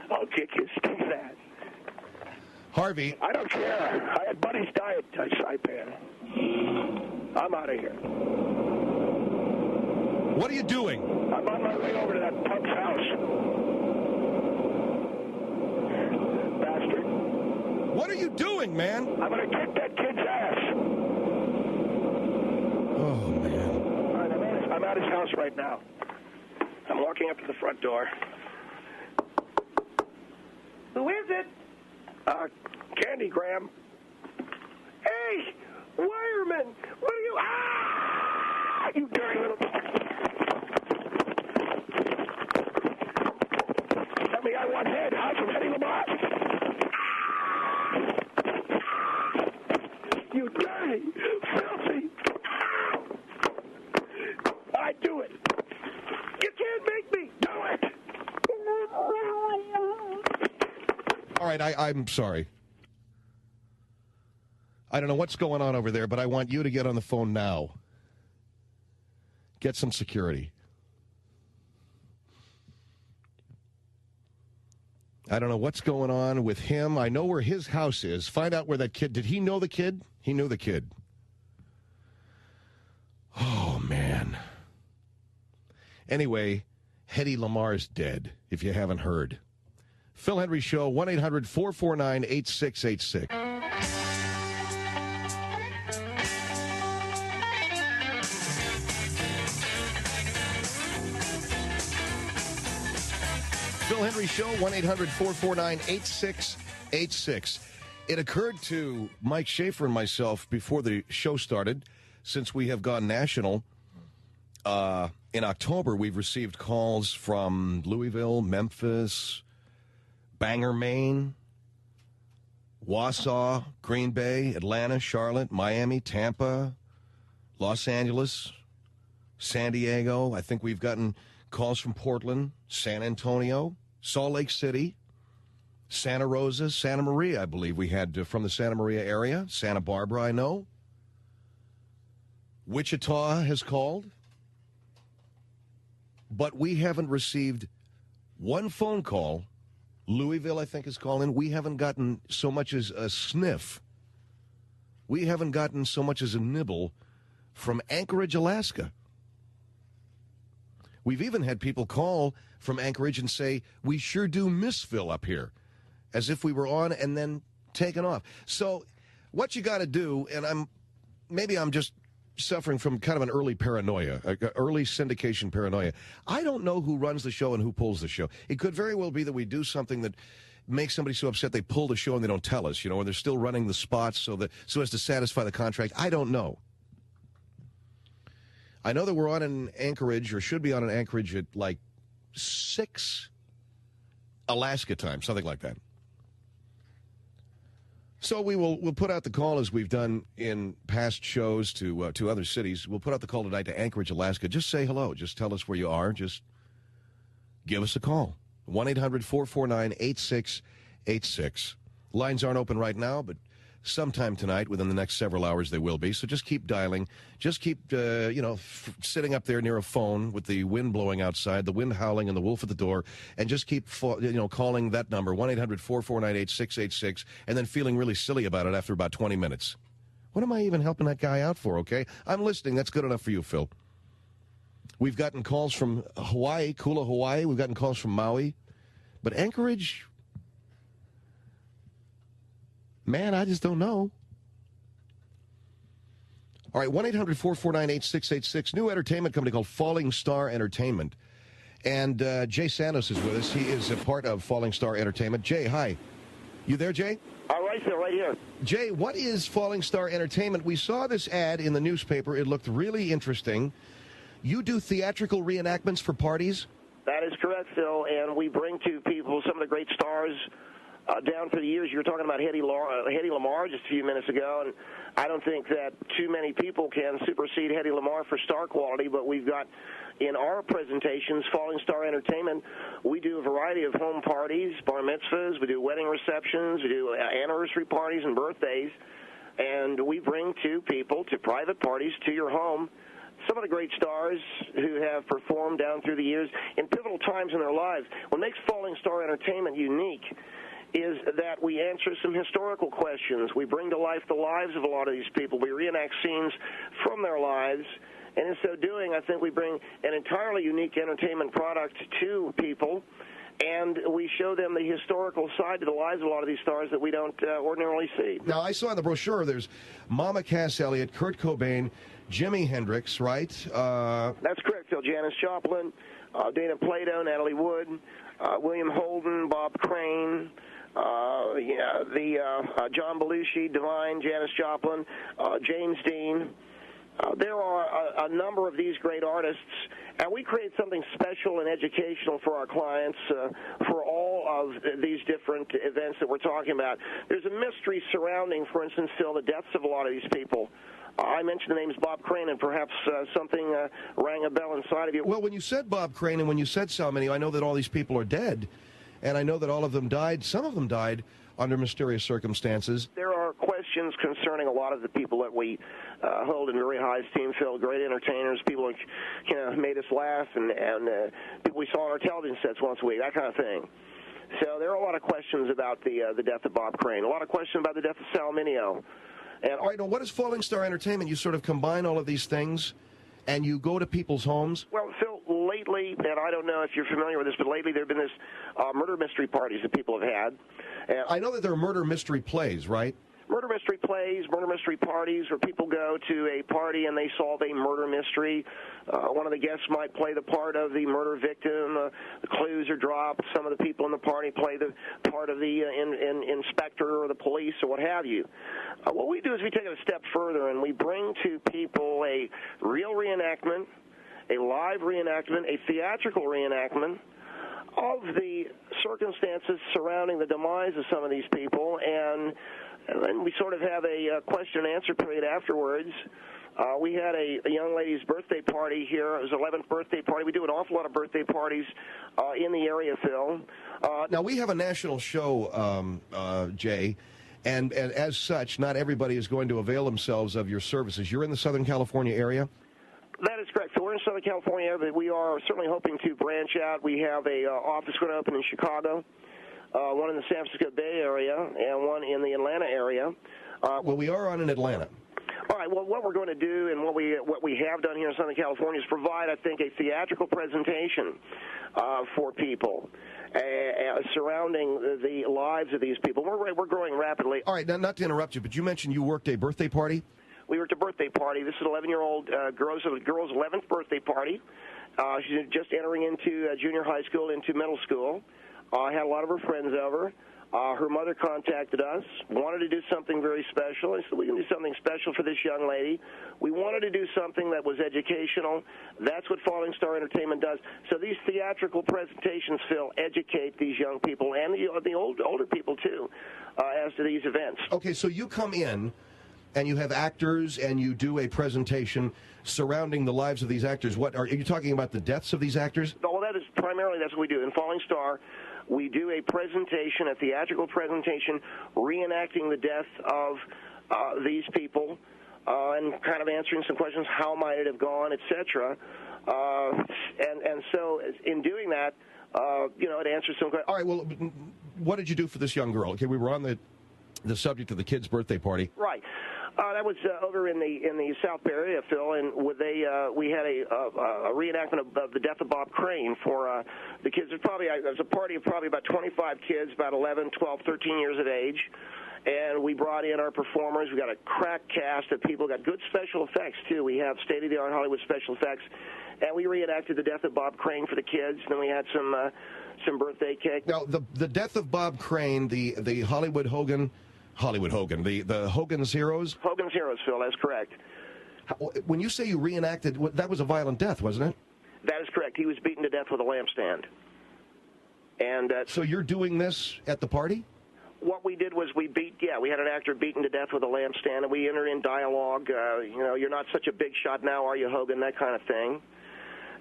I'll kick his stupid ass. Harvey. I don't care. I had buddies die at Saipan. I'm out of here. What are you doing? I'm on my way over to that punk's house. Bastard. What are you doing, man? I'm going to kick that kid's ass. Oh, man. All right, I'm at his house right now. I'm walking up to the front door. Who is it? Candy Graham. Hey, Wireman, what are you... Ah! You dirty little... Tell me I want head. How's from Hedy Lamarr? You dirty, filthy... I do it. You can't make me. Do it. All right, I'm sorry. I don't know what's going on over there, but I want you to get on the phone now. Get some security. I don't know what's going on with him. I know where his house is. Find out where that kid... Did he know the kid? He knew the kid. Oh, man. Anyway, Hedy Lamarr's dead, if you haven't heard. Phil Hendrie Show, 1-800-449-8686. Phil Hendrie Show, 1-800-449-8686. It occurred to Mike Schaefer and myself before the show started, since we have gone national, in October, we've received calls from Louisville, Memphis, Bangor, Maine, Wausau, Green Bay, Atlanta, Charlotte, Miami, Tampa, Los Angeles, San Diego. I think we've gotten calls from Portland, San Antonio, Salt Lake City, Santa Rosa, Santa Maria, I believe we had from the Santa Maria area. Santa Barbara, I know. Wichita has called. But we haven't received one phone call. Louisville, I think, is calling. We haven't gotten so much as a sniff. We haven't gotten so much as a nibble from Anchorage, Alaska. We've even had people call from Anchorage and say, we sure do miss Phil up here, as if we were on and then taken off. So what you got to do, and maybe I'm just suffering from kind of an early paranoia, early syndication paranoia. I don't know who runs the show and who pulls the show. It could very well be that we do something that makes somebody so upset they pull the show and they don't tell us, and they're still running the spots so as to satisfy the contract. I don't know. I know that we're on in Anchorage, or should be on in Anchorage at like 6 Alaska time, something like that. So we'll put out the call, as we've done in past shows to other cities. We'll put out the call tonight to Anchorage, Alaska. Just say hello. Just tell us where you are. Just give us a call. 1-800-449-8686. Lines aren't open right now, but sometime tonight, within the next several hours, they will be. So just keep dialing. Just keep, sitting up there near a phone with the wind blowing outside, the wind howling, and the wolf at the door, and just keep, calling that number, 1-800-449-8686, and then feeling really silly about it after about 20 minutes. What am I even helping that guy out for, okay? I'm listening. That's good enough for you, Phil. We've gotten calls from Hawaii, Kula, Hawaii. We've gotten calls from Maui. But Anchorage, man, I just don't know. All right, 1-800-449-8686. New entertainment company called Falling Star Entertainment. And Jay Santos is with us. He is a part of Falling Star Entertainment. Jay, hi. You there, Jay? All right, Phil, right here. Jay, what is Falling Star Entertainment? We saw this ad in the newspaper. It looked really interesting. You do theatrical reenactments for parties? That is correct, Phil, and we bring to people some of the great stars down through the years. You were talking about Hedy Lamarr just a few minutes ago, and I don't think that too many people can supersede Hedy Lamarr for star quality, but we've got in our presentations, Falling Star Entertainment, we do a variety of home parties, bar mitzvahs, we do wedding receptions, we do anniversary parties and birthdays, and we bring to people, to private parties, to your home, some of the great stars who have performed down through the years in pivotal times in their lives. What makes Falling Star Entertainment unique is that we answer some historical questions. We bring to life the lives of a lot of these people. We reenact scenes from their lives. And in so doing, I think we bring an entirely unique entertainment product to people, and we show them the historical side to the lives of a lot of these stars that we don't ordinarily see. Now, I saw in the brochure there's Mama Cass Elliot, Kurt Cobain, Jimi Hendrix, right? That's correct, Phil. Janis Joplin, Dana Plato, Natalie Wood, William Holden, Bob Crane, John Belushi, Divine, Janis Joplin, James Dean. There are a number of these great artists, and we create something special and educational for our clients for all of these different events that we're talking about. There's a mystery surrounding, for instance, Phil, the deaths of a lot of these people. I mentioned the names Bob Crane, and perhaps something rang a bell inside of you. Well, when you said Bob Crane and when you said so many, I know that all these people are dead, and I know that all of them died. Some of them died under mysterious circumstances. There are questions concerning a lot of the people that we hold in very high esteem, Phil, great entertainers, people who made us laugh, and people we saw on our television sets once a week, that kind of thing. So there are a lot of questions about the death of Bob Crane, a lot of questions about the death of Sal Mineo. And all right, now what is Falling Star Entertainment? You sort of combine all of these things, and you go to people's homes? Well, Phil, lately, and I don't know if you're familiar with this, but lately there have been this murder mystery parties that people have had. And I know that there are murder mystery plays, right? Murder mystery plays, murder mystery parties, where people go to a party and they solve a murder mystery. One of the guests might play the part of the murder victim. The clues are dropped. Some of the people in the party play the part of the inspector or the police or what have you. What we do is we take it a step further and we bring to people a real reenactment, a live reenactment, a theatrical reenactment of the circumstances surrounding the demise of some of these people, and then we sort of have a question and answer period afterwards. We had a young lady's birthday party here. It was her 11th birthday party. We do an awful lot of birthday parties in the area, Phil. Now, we have a national show, Jay, and as such, not everybody is going to avail themselves of your services. You're in the Southern California area? That is correct. So we're in Southern California, but we are certainly hoping to branch out. We have a office going to open in Chicago, one in the San Francisco Bay Area, and one in the Atlanta area. Well, we are on in Atlanta. All right. Well, what we're going to do and what we have done here in Southern California is provide, I think, a theatrical presentation for people surrounding the lives of these people. We're growing rapidly. All right. Now, not to interrupt you, but you mentioned you worked a birthday party? We were at a birthday party. This is an 11-year-old girl's 11th birthday party. She's just entering into junior high school, into middle school. Had a lot of her friends over. Her mother contacted us, wanted to do something very special. I said, we can do something special for this young lady. We wanted to do something that was educational. That's what Falling Star Entertainment does. So these theatrical presentations, Phil, educate these young people and the older people, too, as to these events. Okay, so you come in and you have actors and you do a presentation surrounding the lives of these actors. What are you talking about, the deaths of these actors? Well, that's what we do. In Falling Star, we do a presentation, a theatrical presentation, reenacting the death of these people and kind of answering some questions, how might it have gone, etc. And so in doing that, it answers some questions. All right, well, what did you do for this young girl? Okay, we were on the subject of the kid's birthday party. Right. That was over in the South Bay area, Phil, and we had a reenactment of the death of Bob Crane for the kids. It was a party of probably about 25 kids, about 11, 12, 13 years of age, and we brought in our performers. We got a crack cast of people. Got good special effects too. We have state-of-the-art Hollywood special effects, and we reenacted the death of Bob Crane for the kids. Then we had some birthday cake. Now, the death of Bob Crane, the Hollywood Hogan, the Hogan's Heroes? Hogan's Heroes, Phil, that's correct. When you say you reenacted, that was a violent death, wasn't it? That is correct. He was beaten to death with a lampstand. And so you're doing this at the party? What we did was we had an actor beaten to death with a lampstand, and we entered in dialogue, you're not such a big shot now, are you, Hogan, that kind of thing.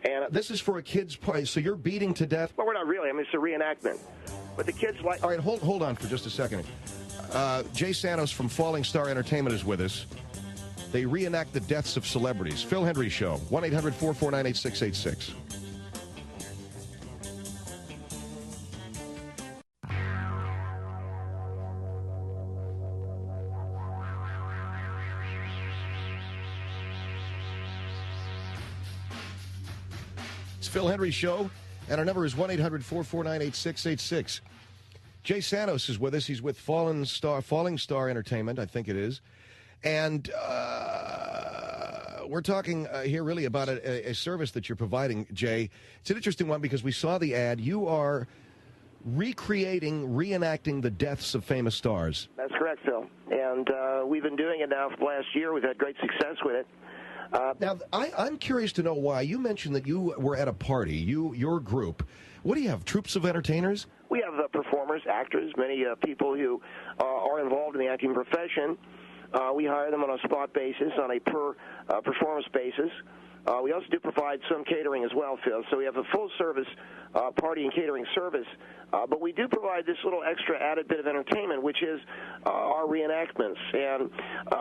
And this is for a kid's party, so you're beating to death? Well, we're not really. I mean, it's a reenactment. But the kids like... All right, hold on for just a second. Jay Santos from Falling Star Entertainment is with us. They reenact the deaths of celebrities. Phil Hendrie Show, 1-800-449-8686. It's Phil Hendrie Show, and our number is 1-800-449-8686. Jay Santos is with us. He's with Falling Star Entertainment, I think it is. And we're talking here really about a service that you're providing, Jay. It's an interesting one because we saw the ad. You are reenacting the deaths of famous stars. That's correct, Phil. And we've been doing it now for the last year. We've had great success with it. Now, I'm curious to know why. You mentioned that you were at a party, your group. What do you have, troops of entertainers? We have performers, actors, many people who are involved in the acting profession. We hire them on a spot basis, on a per-performance basis. We also do provide some catering as well, Phil. So we have a full-service party and catering service. But we do provide this little extra added bit of entertainment, which is our reenactments. And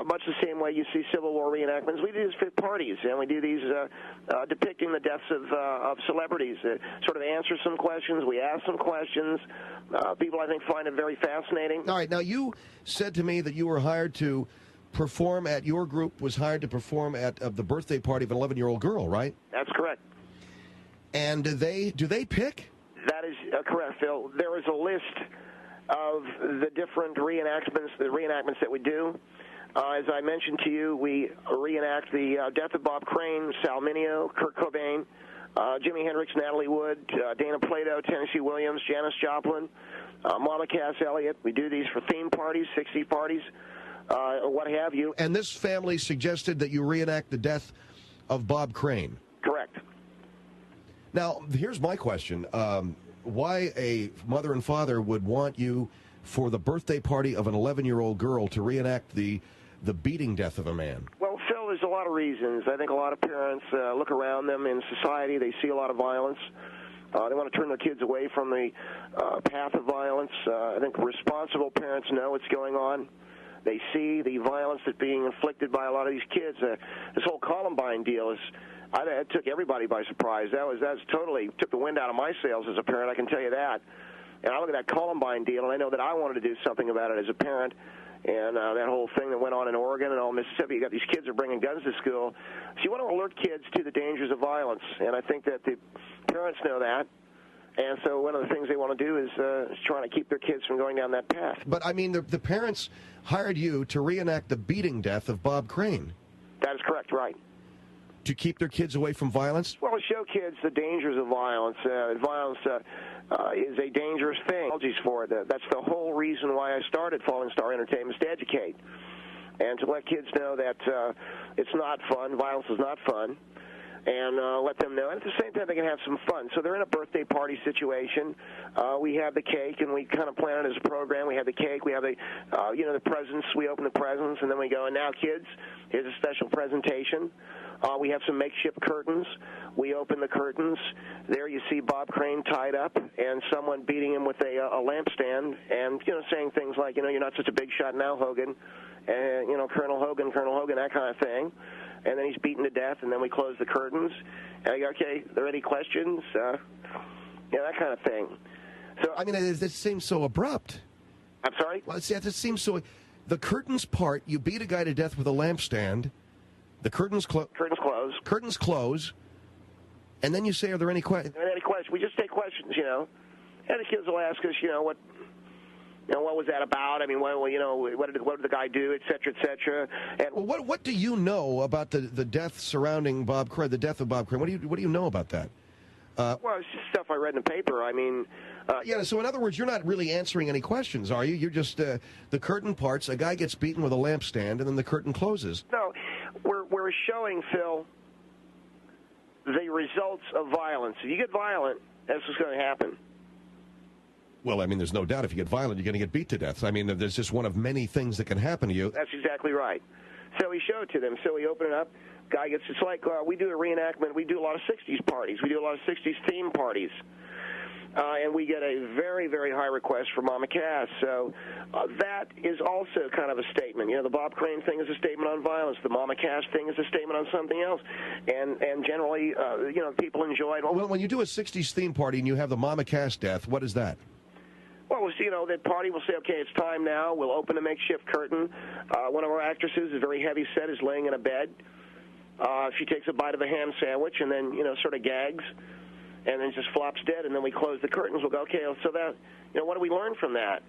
much the same way you see Civil War reenactments, we do these for parties, and we do these depicting the deaths of celebrities. Sort of answer some questions. We ask some questions. People, I think, find it very fascinating. All right. Now, you said to me that you were hired to perform at, your group was hired to perform at the birthday party of an 11-year-old girl, right? That's correct. And do they pick? That is correct, Phil. There is a list of the different reenactments that we do. As I mentioned to you, we reenact the death of Bob Crane, Sal Mineo, Kurt Cobain, Jimi Hendrix, Natalie Wood, Dana Plato, Tennessee Williams, Janis Joplin, Mama Cass Elliot. We do these for theme parties, 60s parties, or what have you. And this family suggested that you reenact the death of Bob Crane. Correct. Now, here's my question. Why a mother and father would want you for the birthday party of an 11-year-old girl to reenact the beating death of a man? Well, Phil, there's a lot of reasons. I think a lot of parents look around them in society. They see a lot of violence. They want to turn their kids away from the path of violence. I think responsible parents know what's going on. They see the violence that's being inflicted by a lot of these kids. This whole Columbine deal it took everybody by surprise. That's totally took the wind out of my sails as a parent, I can tell you that. And I look at that Columbine deal, and I know that I wanted to do something about it as a parent. And that whole thing that went on in Oregon and all Mississippi, you got these kids are bringing guns to school. So you want to alert kids to the dangers of violence, and I think that the parents know that. And so one of the things they want to do is trying to keep their kids from going down that path. But, I mean, the parents hired you to reenact the beating death of Bob Crane. That is correct, right. To keep their kids away from violence? Well, to show kids the dangers of violence. Violence is a dangerous thing. For it. That's the whole reason why I started Falling Star Entertainment, to educate. And to let kids know that it's not fun, violence is not fun, and let them know. And at the same time, they can have some fun. So they're in a birthday party situation. We have the cake, and we kind of plan it as a program. We have the cake. We have the, the presents. We open the presents, and then we go, and now, kids, here's a special presentation. We have some makeshift curtains. We open the curtains. There you see Bob Crane tied up and someone beating him with a lampstand and, saying things like, you're not such a big shot now, Hogan, and, Colonel Hogan, that kind of thing. And then he's beaten to death, and then we close the curtains. And I go, okay, are there any questions? That kind of thing. So, I mean, it seems so abrupt. I'm sorry? Well, see, it just seems so... The curtains part, you beat a guy to death with a lampstand... The curtains close. Curtains close. And then you say, are there any questions? Any questions? We just take questions, And the kids will ask us, what was that about? I mean, what did the guy do, et cetera, et cetera. And well, what do you know about the death surrounding Bob Crane, the death of Bob Crane? What do you know about that? Well, it's just stuff I read in the paper. I mean... so in other words, you're not really answering any questions, are you? You're just, the curtain parts, a guy gets beaten with a lampstand, and then the curtain closes. No, we're showing, Phil, the results of violence. If you get violent, that's what's going to happen. Well, I mean, there's no doubt if you get violent, you're going to get beat to death. I mean, there's just one of many things that can happen to you. That's exactly right. So we show it to them. So we open it up. Guy gets, it's like we do a reenactment. We do a lot of 60s parties. We do a lot of 60s theme parties. And we get a very, very high request for Mama Cass. So that is also kind of a statement. The Bob Crane thing is a statement on violence. The Mama Cass thing is a statement on something else. And generally, people enjoy it. Well, when you do a 60s theme party and you have the Mama Cass death, what is that? Well, that party will say, okay, it's time now. We'll open a makeshift curtain. One of our actresses, a very heavy set, is laying in a bed. She takes a bite of a ham sandwich and then, sort of gags. And then just flops dead, and then we close the curtains. We'll go, okay, so that, what do we learn from that?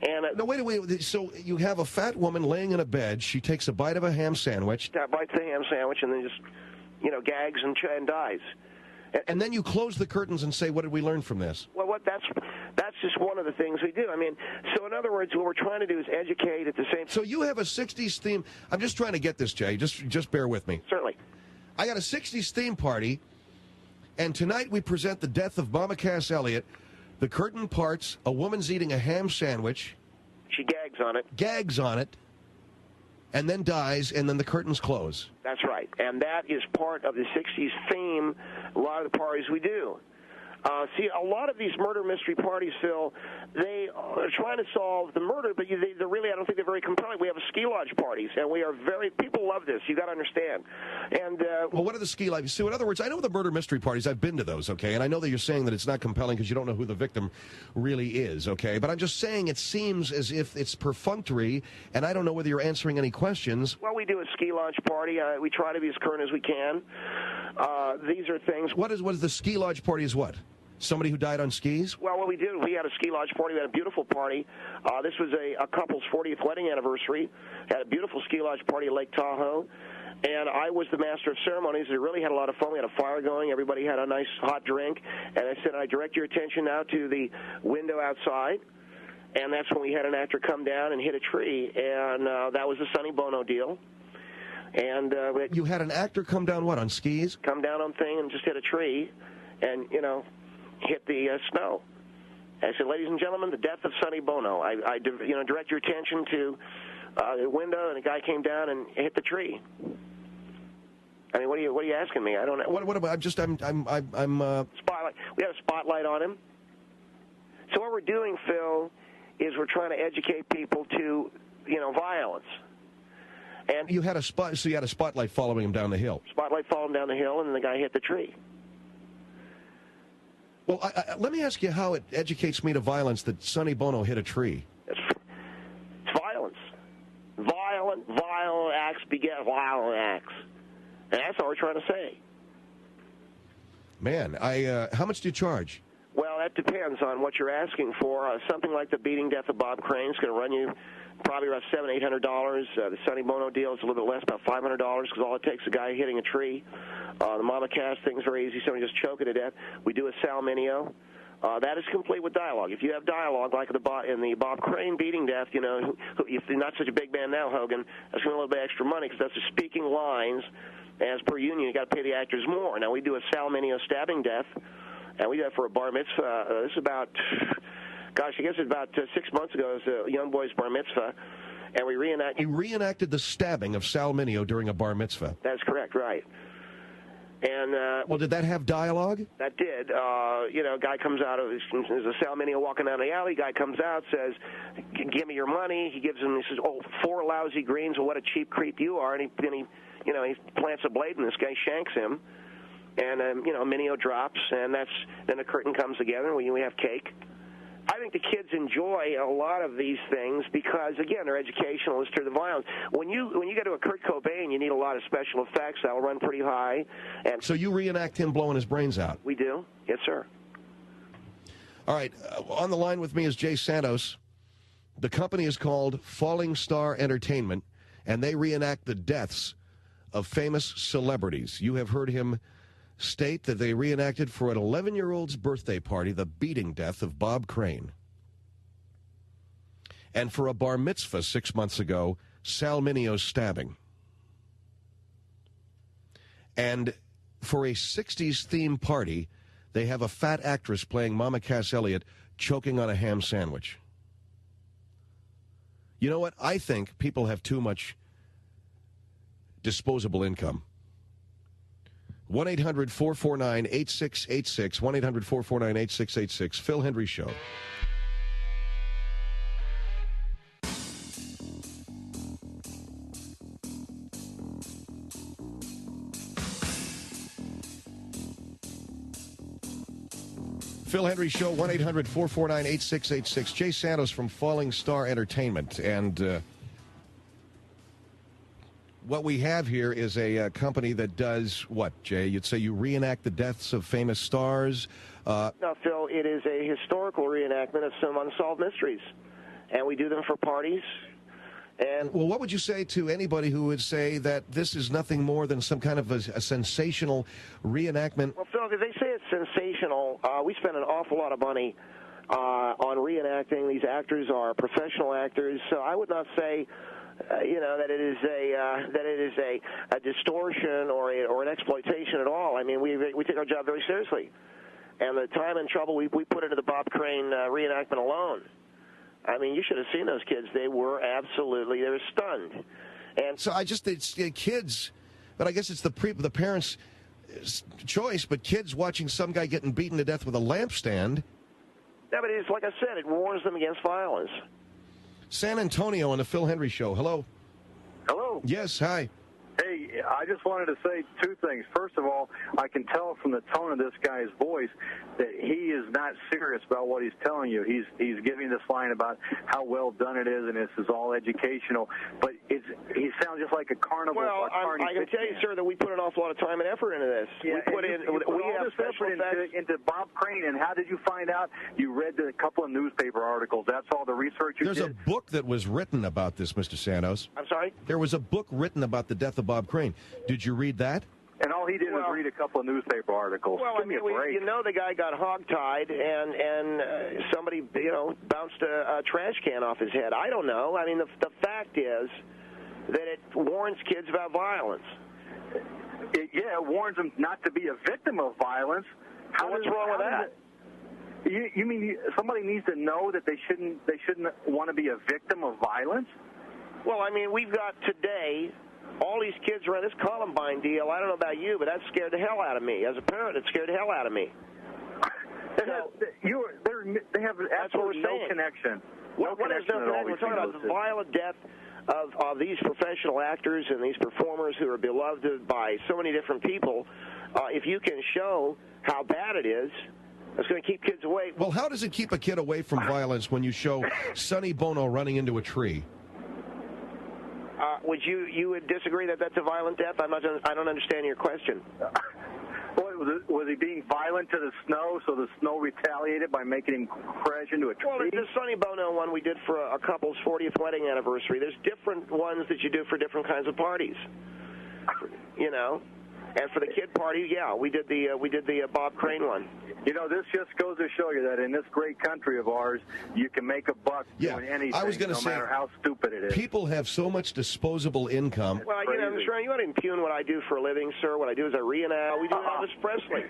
And no, wait. So you have a fat woman laying in a bed. She takes a bite of a ham sandwich. Bites the ham sandwich, and then just, gags and dies. And then you close the curtains and say, what did we learn from this? Well, that's just one of the things we do. I mean, so in other words, what we're trying to do is educate at the same time. So you have a 60s theme. I'm just trying to get this, Jay. Just bear with me. Certainly. I got a 60s theme party. And tonight we present the death of Mama Cass Elliot. The curtain parts, a woman's eating a ham sandwich. She gags on it. And then dies, and then the curtains close. That's right. And that is part of the 60s theme, a lot of the parties we do. See, a lot of these murder mystery parties, Phil, they are trying to solve the murder, but they're really, I don't think they're very compelling. We have a ski lodge parties, and people love this. You got to understand. And well, what are the ski lodges? So, in other words, I know the murder mystery parties. I've been to those, okay? And I know that you're saying that it's not compelling because you don't know who the victim really is, okay? But I'm just saying it seems as if it's perfunctory, and I don't know whether you're answering any questions. Well, we do a ski lodge party. We try to be as current as we can. These are things. What is the ski lodge party? Is what? Somebody who died on skis? Well, what we did, we had a ski lodge party. We had a beautiful party. This was a couple's 40th wedding anniversary. Had a beautiful ski lodge party at Lake Tahoe. And I was the master of ceremonies. We really had a lot of fun. We had a fire going. Everybody had a nice hot drink. And I said, I direct your attention now to the window outside. And that's when we had an actor come down and hit a tree. And that was the Sonny Bono deal. And you had an actor come down, what, on skis? Come down on thing and just hit a tree and, hit the snow. I said, ladies and gentlemen, the death of Sonny Bono. I direct your attention to the window, and a guy came down and hit the tree. I mean, what are you asking me? I don't know. What about? Spotlight. We had a spotlight on him. So what we're doing, Phil, is we're trying to educate people to, violence. And you had a spotlight following him down the hill. Spotlight followed him down the hill, and the guy hit the tree. Well, let me ask you how it educates me to violence that Sonny Bono hit a tree. It's violence. Violent acts beget violent acts. And that's all we're trying to say. Man, how much do you charge? Well, that depends on what you're asking for. Something like the beating death of Bob Crane is going to run you probably around $700-800. The Sonny Bono deal is a little bit less, about $500, because all it takes is a guy hitting a tree. The Mama Cass thing's very easy. Somebody just choking to death. We do a Sal Mineo. That is complete with dialogue. If you have dialogue, like in the Bob Crane beating death, if you're not such a big man now, Hogan, that's going to be a little bit extra money, because that's the speaking lines. As per union, you got to pay the actors more. Now, we do a Sal Mineo stabbing death, and we do that for a bar mitzvah. This is about, I guess it's about 6 months ago. It was a young boy's bar mitzvah, and we reenacted. You reenacted the stabbing of Sal Mineo during a bar mitzvah. That's correct, right. And well, did that have dialogue? That did. A guy comes out of there's a Sal Mineo walking down the alley. Guy comes out, says, "Give me your money." He gives him. He says, "Oh, 4 lousy greens. Well, what a cheap creep you are." And he plants a blade, and this guy shanks him. And Mineo drops, and then the curtain comes together, and we have cake. I think the kids enjoy a lot of these things because, again, they're educational as to the violence. When you go to a Kurt Cobain, you need a lot of special effects. That'll run pretty high. And so you reenact him blowing his brains out? We do. Yes, sir. All right. On the line with me is Jay Santos. The company is called Falling Star Entertainment, and they reenact the deaths of famous celebrities. You have heard him state that they reenacted for an 11-year-old's birthday party the beating death of Bob Crane. And for a bar mitzvah 6 months ago, Sal Mineo's stabbing. And for a 60s theme party, they have a fat actress playing Mama Cass Elliot choking on a ham sandwich. You know what? I think people have too much disposable income. 1-800-449-8686, 1-800-449-8686, Phil Hendrie Show. Phil Hendrie Show, 1-800-449-8686. Jay Santos from Falling Star Entertainment. And what we have here is a company that does what, Jay? You'd say you reenact the deaths of famous stars? No, Phil, it is a historical reenactment of some unsolved mysteries. And we do them for parties. And well, what would you say to anybody who would say that this is nothing more than some kind of a sensational reenactment? Well, Phil, if they say it's sensational, we spend an awful lot of money on reenacting. These actors are professional actors, so I would not say that it is a distortion or an exploitation at all. I mean, we take our job very seriously, and the time and trouble we put into the Bob Crane reenactment alone. I mean, you should have seen those kids. They were stunned. And so it's kids, but I guess it's the parents' choice. But kids watching some guy getting beaten to death with a lampstand. Yeah, but it's like I said, it warns them against violence. San Antonio on the Phil Hendrie Show. Hello. Hello. Yes, hi. Hey, I just wanted to say two things. First of all, I can tell from the tone of this guy's voice that he is not serious about what he's telling you. He's giving this line about how well done it is, and this is all educational. But he sounds just like a carnival. Well, I can tell you, sir, that we put an awful lot of time and effort into this. Yeah, we put all this effort into Bob Crane. And how did you find out? You read a couple of newspaper articles. That's all the research you did? There's a book that was written about this, Mr. Santos. I'm sorry? There was a book written about the death of Bob Crane. Did you read that? And all he did was read a couple of newspaper articles. Well, Give me a break. you know the guy got hogtied, and somebody, bounced a trash can off his head. I don't know. I mean, the fact is that it warns kids about violence. It warns them not to be a victim of violence. What's wrong with that? You mean somebody needs to know that they shouldn't want to be a victim of violence? Well, I mean, we've got today all these kids around this Columbine deal. I don't know about you, but that scared the hell out of me. As a parent, it scared the hell out of me. They have absolutely no connection. What is no connection? We're talking about the violent death of these professional actors and these performers who are beloved by so many different people. If you can show how bad it is, it's going to keep kids away. Well, how does it keep a kid away from violence when you show Sonny Bono running into a tree? Would you would disagree that that's a violent death? I don't understand your question. Was he being violent to the snow, so the snow retaliated by making him crash into a tree? Well, the Sonny Bono one we did for a couple's 40th wedding anniversary. There's different ones that you do for different kinds of parties. And for the kid party, we did the Bob Crane one. This just goes to show you that in this great country of ours, you can make a buck doing anything, I was no matter how stupid it is. People have so much disposable income. Well, Mr. Ryan, you want to impugn what I do for a living, sir. What I do is I reenact. We do an Elvis Presley.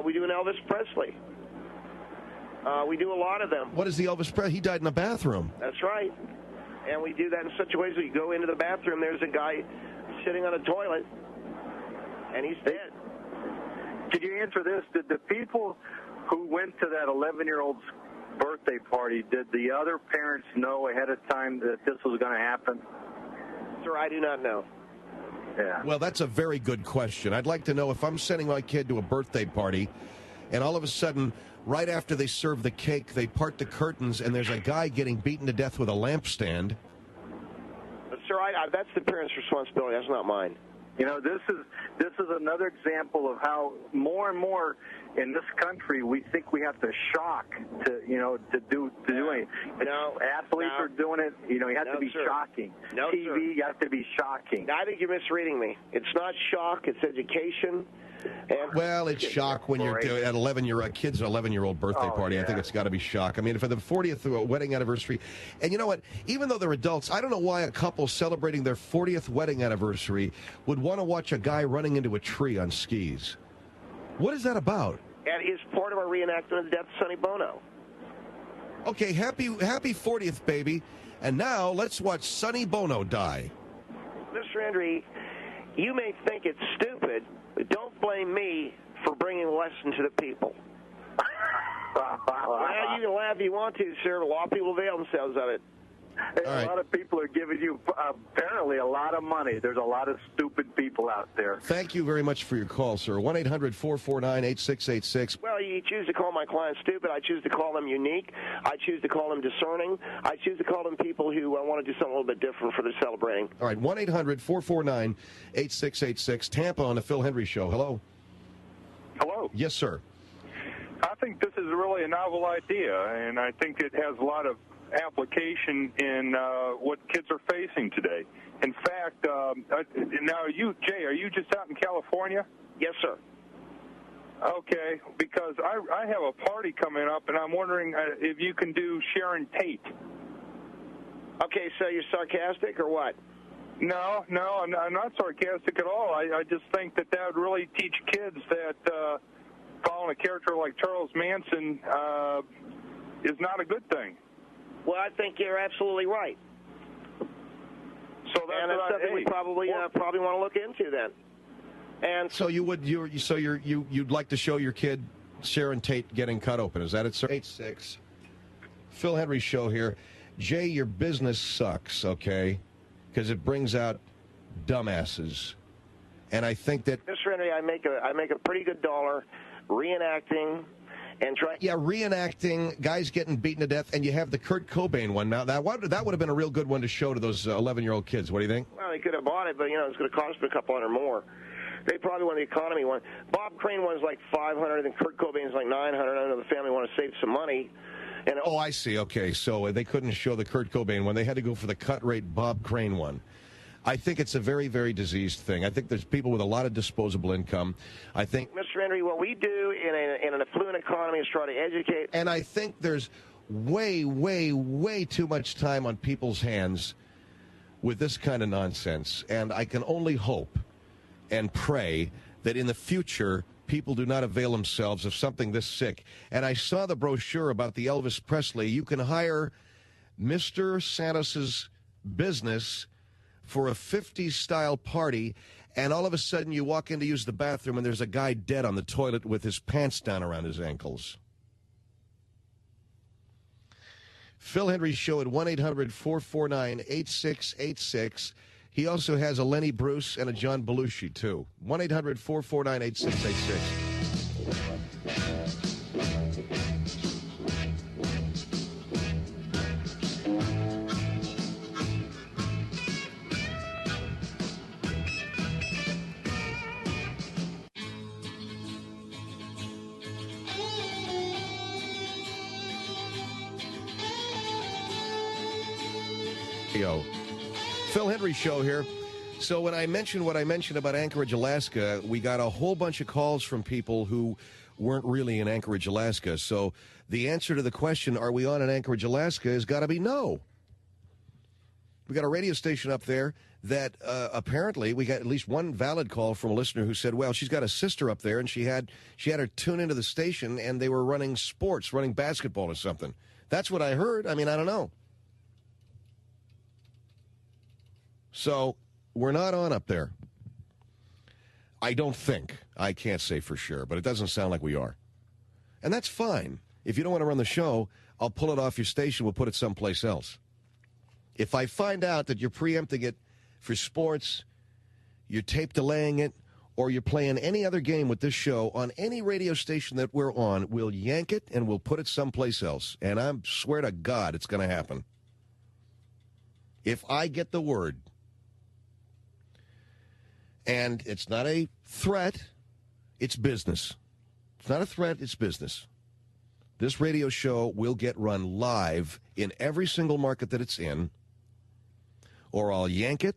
We do an Elvis Presley. We do a lot of them. What is the Elvis Presley? He died in a bathroom. That's right. And we do that in such a way that you go into the bathroom, there's a guy sitting on a toilet, and he's dead. Could you answer this? Did the people who went to that 11-year-old's birthday party, did the other parents know ahead of time that this was going to happen? Sir, I do not know. Yeah. Well, that's a very good question. I'd like to know if I'm sending my kid to a birthday party, and all of a sudden, right after they serve the cake, they part the curtains, and there's a guy getting beaten to death with a lampstand. Sir, that's the parent's responsibility. That's not mine. This is another example of how more and more in this country we think we have to shock to do anything. Athletes are doing it. You have to be shocking. No, TV, sir. you have to be shocking. I think you're misreading me. It's not shock. It's education. Well, it's shock when you're at 11-year-old kid's an 11-year-old birthday party. I think it's got to be shock. I mean, for the 40th wedding anniversary, and you know what? Even though they're adults, I don't know why a couple celebrating their 40th wedding anniversary would want to watch a guy running into a tree on skis. What is that about? And it's part of our reenactment of the death of Sonny Bono. Okay, happy 40th, baby. And now let's watch Sonny Bono die. Mr. Hendrie, you may think it's stupid, but don't blame me for bringing a lesson to the people. Well, you can laugh if you want to, sir. A lot of people avail themselves of it. A lot of people are giving you apparently a lot of money. There's a lot of stupid people out there. Thank you very much for your call, sir. 1-800-449-8686. Well, you choose to call my clients stupid. I choose to call them unique. I choose to call them discerning. I choose to call them people who want to do something a little bit different for their celebrating. All right, 1-800-449-8686. Tampa on the Phil Hendrie Show. Hello. Hello. Yes, sir. I think this is really a novel idea, and I think it has a lot of application in what kids are facing today. In fact, now Jay, are you just out in California? Yes, sir. Okay, because I have a party coming up, and I'm wondering if you can do Sharon Tate. Okay, so you're sarcastic or what? No, I'm not sarcastic at all. I just think that would really teach kids that following a character like Charles Manson is not a good thing. Well, I think you're absolutely right. So that's something we probably want to look into then. And so you'd like to show your kid Sharon Tate getting cut open? Is that it, sir? 86. Phil Hendrie Show here. Jay, your business sucks, okay? Because it brings out dumbasses. And I think that... Mr. Hendrie, I make a pretty good dollar reenacting and trying... Yeah, reenacting, guys getting beaten to death, and you have the Kurt Cobain one now. That would have been a real good one to show to those 11-year-old kids. What do you think? Well, they could have bought it, but, it's going to cost them a couple hundred more. They probably want the economy one. Bob Crane one's like $500, and Kurt Cobain's like $900. I know the family want to save some money. And oh, I see. Okay, so they couldn't show the Kurt Cobain one. They had to go for the cut-rate Bob Crane one. I think it's a very, very diseased thing. I think there's people with a lot of disposable income. I think... Mr. Hendrie, what we do in an affluent economy is try to educate... And I think there's way, way, way too much time on people's hands with this kind of nonsense. And I can only hope and pray that in the future people do not avail themselves of something this sick. And I saw the brochure about the Elvis Presley. You can hire Mr. Santos' business for a 50s-style party, and all of a sudden you walk in to use the bathroom and there's a guy dead on the toilet with his pants down around his ankles. Phil Hendrie's show at 1-800-449-8686. He also has a Lenny Bruce and a John Belushi, too. 1-800-449-8686. Phil Hendrie show here. So when I mentioned what I mentioned about Anchorage, Alaska, we got a whole bunch of calls from people who weren't really in Anchorage, Alaska. So the answer to the question, are we on in Anchorage, Alaska, has got to be no. We got a radio station up there that apparently we got at least one valid call from a listener who said, well, she's got a sister up there and she had her tune into the station and they were running sports, running basketball or something. That's what I heard. I mean, I don't know. So we're not on up there. I don't think. I can't say for sure, but it doesn't sound like we are. And that's fine. If you don't want to run the show, I'll pull it off your station. We'll put it someplace else. If I find out that you're preempting it for sports, you're tape delaying it, or you're playing any other game with this show on any radio station that we're on, we'll yank it and we'll put it someplace else. And I swear to God it's going to happen. If I get the word... And it's not a threat, it's business. It's not a threat, it's business. This radio show will get run live in every single market that it's in, or I'll yank it.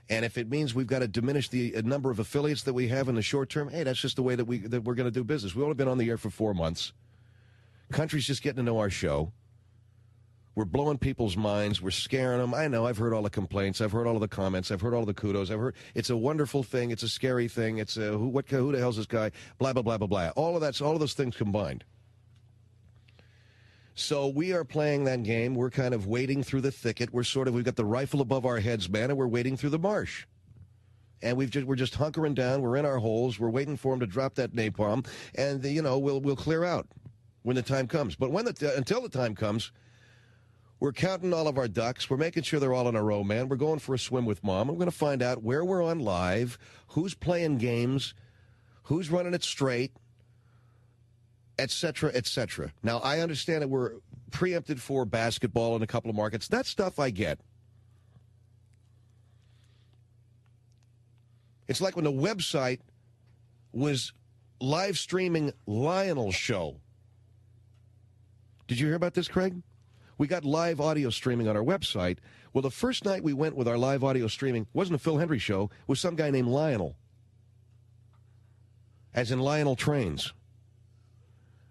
And if it means we've got to diminish the number of affiliates that we have in the short term, hey, that's just the way that we're going to do business. We've only been on the air for 4 months. Country's just getting to know our show. We're blowing people's minds. We're scaring them. I know. I've heard all the complaints. I've heard all of the comments. I've heard all the kudos. I've heard it's a wonderful thing. It's a scary thing. It's a who the hell's this guy? Blah, blah, blah, blah, blah. All of those things combined. So we are playing that game. We're kind of wading through the thicket. We've got the rifle above our heads, man, and we're wading through the marsh. And we're just hunkering down. We're in our holes. We're waiting for him to drop that napalm, and we'll clear out when the time comes. But until the time comes, we're counting all of our ducks. We're making sure they're all in a row, man. We're going for a swim with Mom. We're going to find out where we're on live, who's playing games, who's running it straight, et cetera, et cetera. Now, I understand that we're preempted for basketball in a couple of markets. That stuff I get. It's like when the website was live streaming Lionel's show. Did you hear about this, Craig? We got live audio streaming on our website. Well, the first night we went with our live audio streaming wasn't a Phil Hendrie show. It was some guy named Lionel. As in Lionel Trains.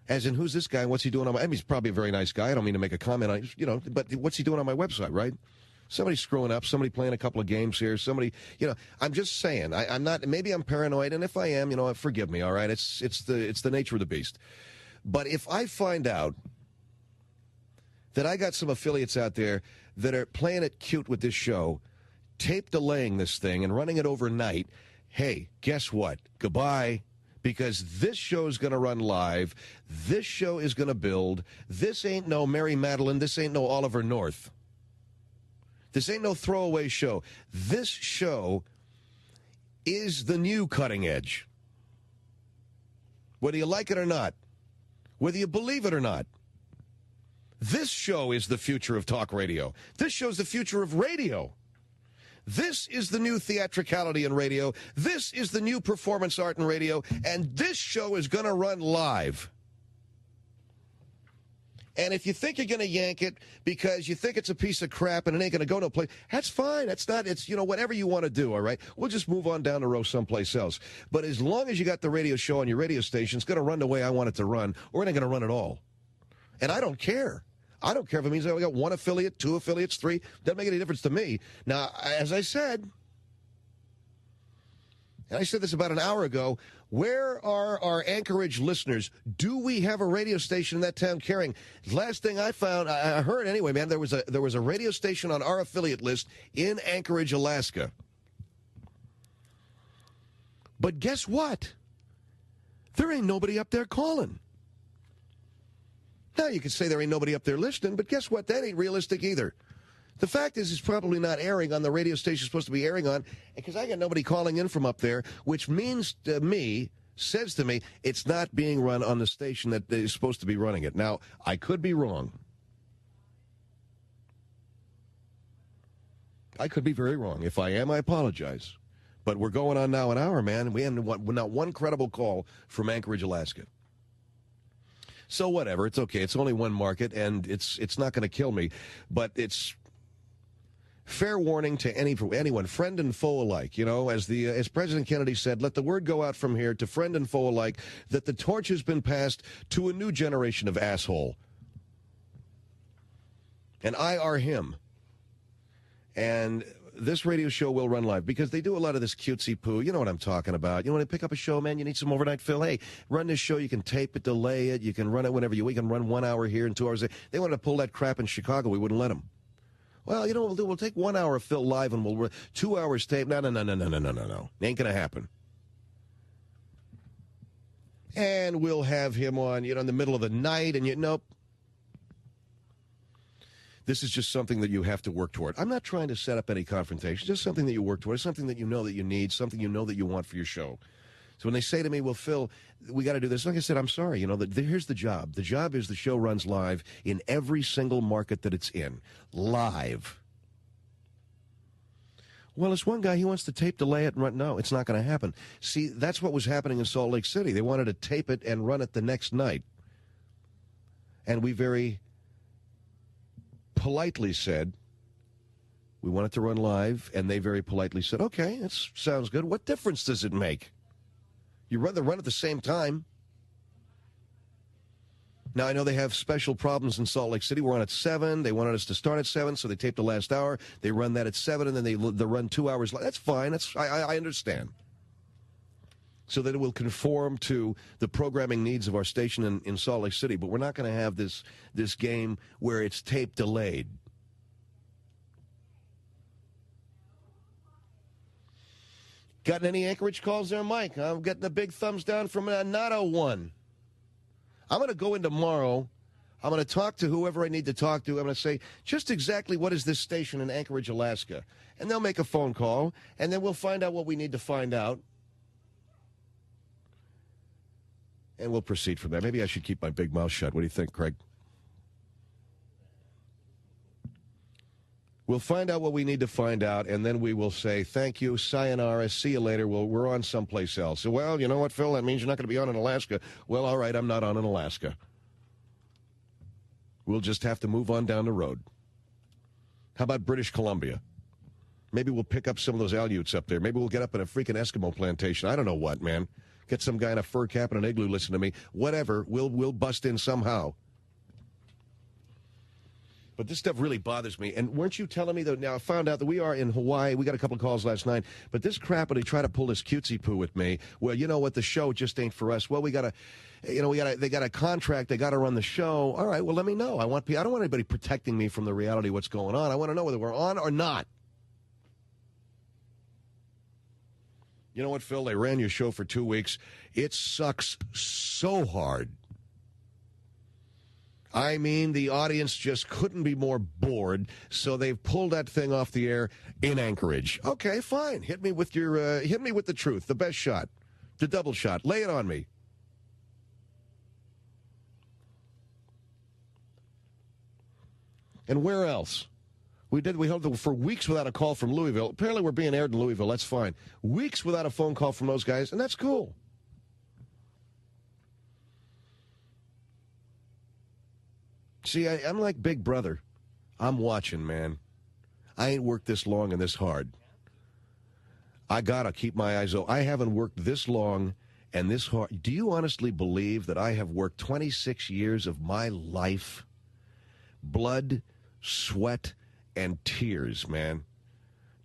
As in, who's this guy and what's he doing on my... I mean, he's probably a very nice guy. I don't mean to make a comment on it, but what's he doing on my website, right? Somebody screwing up, somebody playing a couple of games here, somebody, I'm just saying, I'm not, maybe I'm paranoid, and if I am, forgive me, all right? It's the nature of the beast. But if I find out that I got some affiliates out there that are playing it cute with this show, tape delaying this thing and running it overnight, hey, guess what? Goodbye. Because this show is going to run live. This show is going to build. This ain't no Mary Madeline. This ain't no Oliver North. This ain't no throwaway show. This show is the new cutting edge. Whether you like it or not, whether you believe it or not, this show is the future of talk radio. This show's the future of radio. This is the new theatricality in radio. This is the new performance art in radio. And this show is going to run live. And if you think you're going to yank it because you think it's a piece of crap and it ain't going to go no place, that's fine. That's not, it's, whatever you want to do, all right? We'll just move on down the road someplace else. But as long as you got the radio show on your radio station, it's going to run the way I want it to run, or it ain't going to run at all. And I don't care. I don't care if it means I got 1 affiliate, 2 affiliates, 3. Doesn't make any difference to me. Now, as I said, and I said this about an hour ago, where are our Anchorage listeners? Do we have a radio station in that town carrying? Last thing I found, I heard anyway, man, there was a radio station on our affiliate list in Anchorage, Alaska. But guess what? There ain't nobody up there calling. Now, you could say there ain't nobody up there listening, but guess what? That ain't realistic either. The fact is, it's probably not airing on the radio station it's supposed to be airing on, because I got nobody calling in from up there, which means to me, says to me, it's not being run on the station that is supposed to be running it. Now, I could be wrong. I could be very wrong. If I am, I apologize. But we're going on now an hour, man, and we haven't not one credible call from Anchorage, Alaska. So whatever, it's okay. It's only one market, and it's not going to kill me. But it's fair warning to anyone, friend and foe alike. As President Kennedy said, let the word go out from here to friend and foe alike that the torch has been passed to a new generation of asshole. And I are him. And this radio show will run live because they do a lot of this cutesy poo. You know what I'm talking about. You want to pick up a show, man? You need some overnight fill. Hey, run this show. You can tape it, delay it. You can run it whenever you. We can run 1 hour here and 2 hours there. They wanted to pull that crap in Chicago. We wouldn't let them. Well, you know what we'll do? We'll take 1 hour of fill live and we'll 2 hours tape. No. Ain't going to happen. And we'll have him on, in the middle of the night, and nope. This is just something that you have to work toward. I'm not trying to set up any confrontation. Just something that you work toward. Something that you know that you need. Something you know that you want for your show. So when they say to me, well, Phil, we got to do this. Like I said, I'm sorry. Here's the job. The job is the show runs live in every single market that it's in. Live. Well, it's one guy, he wants to tape, delay it, and run. No, it's not going to happen. See, that's what was happening in Salt Lake City. They wanted to tape it and run it the next night. And we very politely said, we want it to run live, and they very politely said, okay, that sounds good. What difference does it make? You run at the same time. Now, I know they have special problems in Salt Lake City. We're on at 7. They wanted us to start at 7, so they taped the last hour. They run that at 7, and then they run 2 hours. That's fine. I understand. So that it will conform to the programming needs of our station in Salt Lake City. But we're not going to have this game where it's tape delayed. Gotten any Anchorage calls there, Mike? I'm getting a big thumbs down from Nato 1. I'm going to go in tomorrow. I'm going to talk to whoever I need to talk to. I'm going to say, just exactly what is this station in Anchorage, Alaska? And they'll make a phone call, and then we'll find out what we need to find out. And we'll proceed from there. Maybe I should keep my big mouth shut. What do you think, Craig? We'll find out what we need to find out, and then we will say, thank you, sayonara, see you later. We're on someplace else. So, well, you know what, Phil? That means you're not going to be on in Alaska. Well, all right, I'm not on in Alaska. We'll just have to move on down the road. How about British Columbia? Maybe we'll pick up some of those Aleuts up there. Maybe we'll get up in a freaking Eskimo plantation. I don't know what, man. Get some guy in a fur cap and an igloo listen to me. Whatever. We'll bust in somehow. But this stuff really bothers me. And weren't you telling me that now I found out that we are in Hawaii. We got a couple of calls last night. But this crap, when they try to pull this cutesy poo with me, well, you know what, the show just ain't for us. Well, they got a contract. They got to run the show. All right, well, let me know. I don't want anybody protecting me from the reality of what's going on. I want to know whether we're on or not. You know what, Phil? They ran your show for 2 weeks. It sucks so hard. I mean, the audience just couldn't be more bored, so they've pulled that thing off the air in Anchorage. Okay, fine. Hit me with the truth, the best shot, the double shot. Lay it on me. And where else? We held for weeks without a call from Louisville. Apparently we're being aired in Louisville. That's fine. Weeks without a phone call from those guys, and that's cool. See, I'm like Big Brother. I'm watching, man. I ain't worked this long and this hard. I got to keep my eyes open. I haven't worked this long and this hard. Do you honestly believe that I have worked 26 years of my life? Blood, sweat, and tears, man.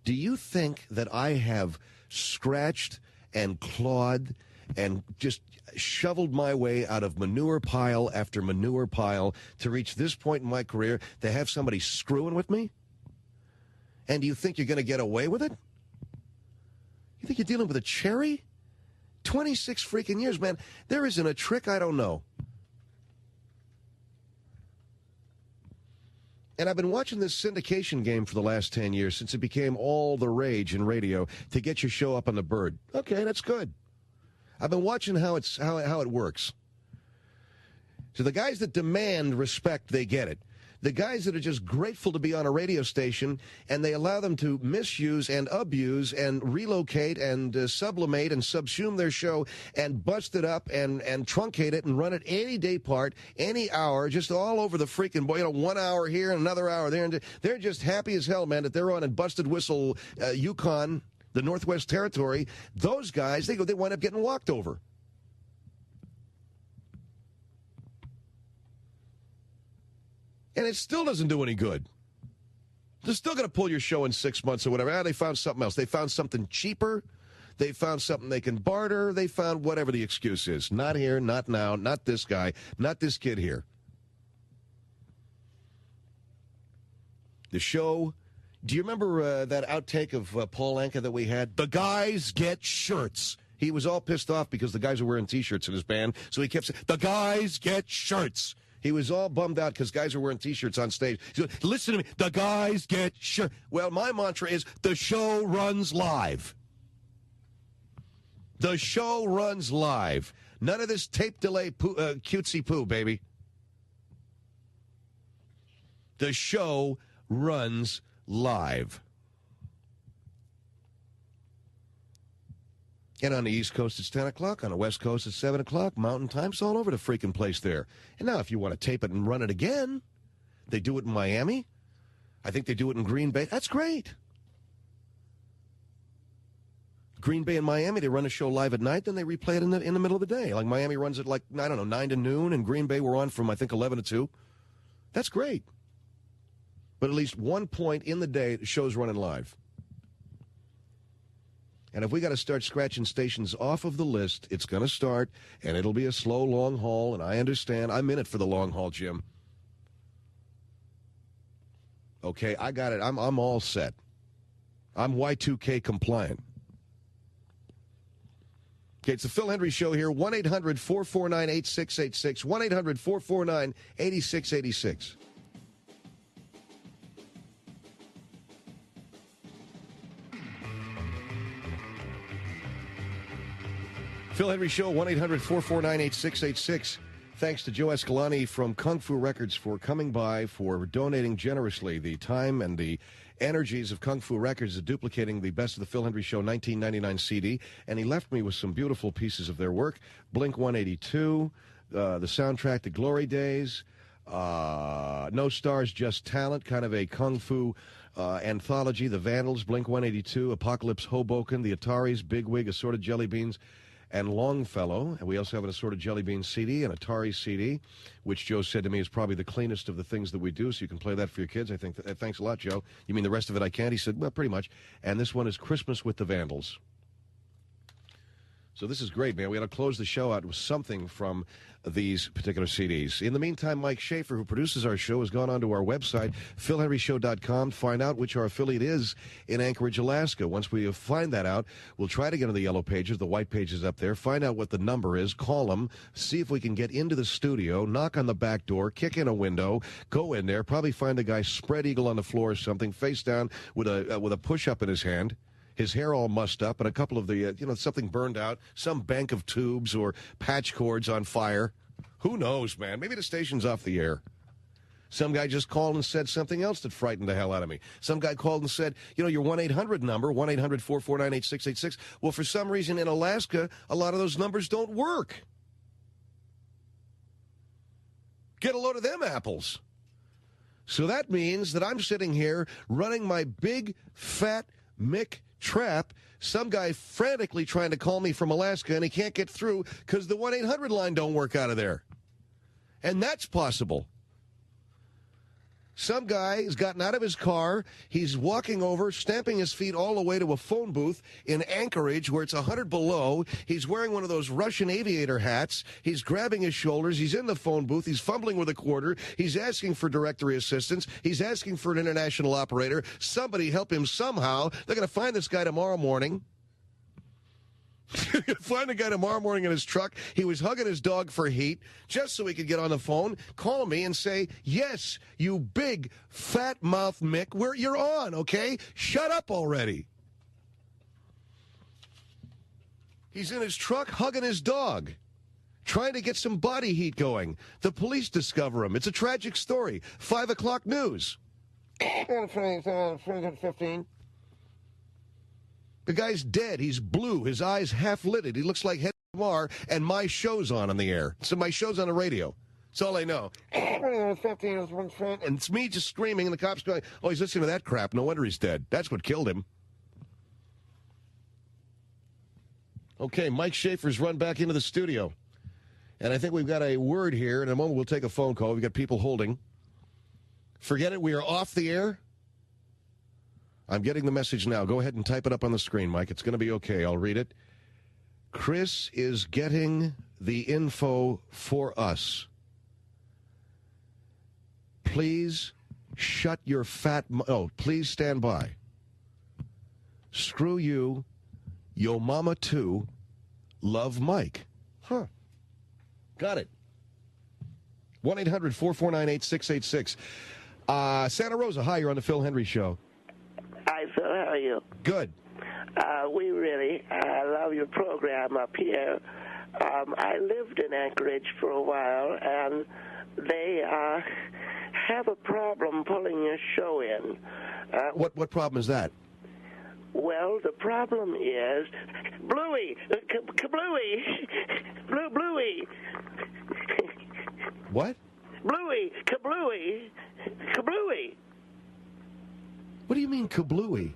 Do you think that I have scratched and clawed and just shoveled my way out of manure pile after manure pile to reach this point in my career to have somebody screwing with me? And do you think you're going to get away with it? You think you're dealing with a cherry? 26 freaking years, man. There isn't a trick I don't know. And I've been watching this syndication game for the last 10 years since it became all the rage in radio to get your show up on the bird. Okay, that's good. I've been watching how it works. So the guys that demand respect, they get it. The guys that are just grateful to be on a radio station and they allow them to misuse and abuse and relocate and sublimate and subsume their show and bust it up and truncate it and run it any day part, any hour, just all over the freaking, 1 hour here and another hour there. And they're just happy as hell, man, that they're on in Busted Whistle, Yukon, the Northwest Territory. Those guys, they wind up getting walked over. And it still doesn't do any good. They're still going to pull your show in 6 months or whatever. They found something else. They found something cheaper. They found something they can barter. They found whatever the excuse is. Not here, not now, not this guy, not this kid here. The show. Do you remember that outtake of Paul Anka that we had? The guys get shirts. He was all pissed off because the guys were wearing T-shirts in his band, so he kept saying, the guys get shirts. He was all bummed out because guys are wearing T-shirts on stage. He said, listen to me, the guys get shirts. Well, my mantra is, the show runs live. The show runs live. None of this tape delay cutesy poo, baby. The show runs live. And on the East Coast, it's 10 o'clock. On the West Coast, it's 7 o'clock. Mountain time, it's all over the freaking place there. And now if you want to tape it and run it again, they do it in Miami. I think they do it in Green Bay. That's great. Green Bay and Miami, they run a show live at night, then they replay it in the middle of the day. Like Miami runs it 9 to noon, and Green Bay we're on from, I think, 11 to 2. That's great. But at least one point in the day, the show's running live. And if we got to start scratching stations off of the list, it's going to start, and it'll be a slow, long haul, and I understand. I'm in it for the long haul, Jim. Okay, I got it. I'm all set. I'm Y2K compliant. Okay, it's the Phil Hendrie Show here, 1-800-449-8686, 1-800-449-8686. Phil Hendrie Show, 1-800-449-8686. Thanks to Joe Escalante from Kung Fu Records for coming by, for donating generously the time and the energies of Kung Fu Records, duplicating the Best of the Phil Hendrie Show 1999 CD. And he left me with some beautiful pieces of their work. Blink 182, the soundtrack to Glory Days, No Stars, Just Talent, kind of a Kung Fu anthology, The Vandals, Blink 182, Apocalypse Hoboken, The Ataris, Bigwig, Assorted Jelly Beans, and Longfellow. And we also have an Assorted Jelly Bean CD, an Atari CD, which Joe said to me is probably the cleanest of the things that we do, so you can play that for your kids. I think thanks a lot, Joe. You mean the rest of it I can't? He said, well, pretty much. And this one is Christmas with the Vandals. So this is great, man. We got to close the show out with something from these particular CDs. In the meantime, Mike Schaefer, who produces our show, has gone onto our website, philhenryshow.com, to find out which our affiliate is in Anchorage, Alaska. Once we find that out, we'll try to get on the yellow pages, the white pages up there, find out what the number is, call them, see if we can get into the studio, knock on the back door, kick in a window, go in there, probably find a guy spread eagle on the floor or something, face down with a push-up in his hand. His hair all mussed up, and a couple of the, something burned out, some bank of tubes or patch cords on fire. Who knows, man? Maybe the station's off the air. Some guy just called and said something else that frightened the hell out of me. Some guy called and said, your 1-800 number, 1-800-449-8686. Well, for some reason in Alaska, a lot of those numbers don't work. Get a load of them apples. So that means that I'm sitting here running my big, fat Mick trap, some guy frantically trying to call me from Alaska, and he can't get through because the 1-800 line don't work out of there. And that's possible. Some guy has gotten out of his car. He's walking over, stamping his feet all the way to a phone booth in Anchorage where it's 100 below. He's wearing one of those Russian aviator hats. He's grabbing his shoulders. He's in the phone booth. He's fumbling with a quarter. He's asking for directory assistance. He's asking for an international operator. Somebody help him somehow. They're going to find this guy tomorrow morning. Find a guy tomorrow morning in his truck. He was hugging his dog for heat just so he could get on the phone, call me, and say, yes, you big fat mouth Mick, you're on, okay? Shut up already. He's in his truck hugging his dog, trying to get some body heat going. The police discover him. It's a tragic story. 5 o'clock news. 15. The guy's dead. He's blue. His eyes half-lidded. He looks like Hendrie Lamar, and my show's on the air. So my show's on the radio. That's all I know. And it's me just screaming, and the cops going, oh, he's listening to that crap. No wonder he's dead. That's what killed him. Okay, Mike Schaefer's run back into the studio. And I think we've got a word here. In a moment, we'll take a phone call. We've got people holding. Forget it. We are off the air. I'm getting the message now. Go ahead and type it up on the screen, Mike. It's going to be okay. I'll read it. Chris is getting the info for us. Please shut your fat... please stand by. Screw you. Yo mama too. Love Mike. Huh. Got it. 1-800-449-8686. Santa Rosa, hi, you're on the Phil Hendrie Show. Hi, Phil. How are you? Good. We really love your program up here. I lived in Anchorage for a while, and they have a problem pulling your show in. What problem is that? Well, the problem is Bluey, Kablooey, Bluey. What? Bluey, Kablooey, Kablooey. What do you mean, kablooey?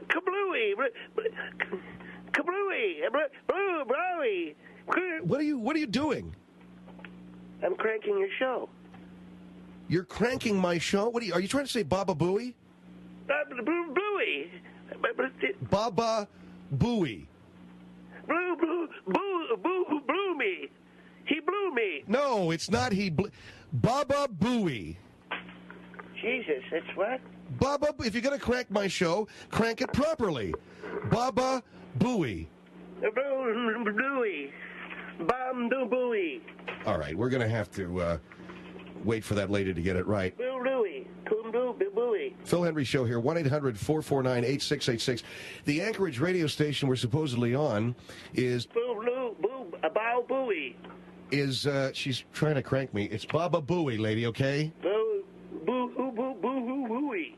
Kablooey, kablooey, Bluey. What are you doing? I'm cranking your show. You're cranking my show? Are you trying to say Baba Booey? Bluey. Baba Booey. Blew me. He blew me. No, it's not Baba Booey. Jesus, it's what? Baba, if you're going to crank my show, crank it properly. Baba Booey. Bluey. Bam do Booey. All right, we're going to have to wait for that lady to get it right. Bluey. Booey. Phil Hendrie Show here, 1-800-449-8686. The Anchorage radio station we're supposedly on is... Bow Booey. She's trying to crank me. It's Baba Booey, lady, okay? Booey.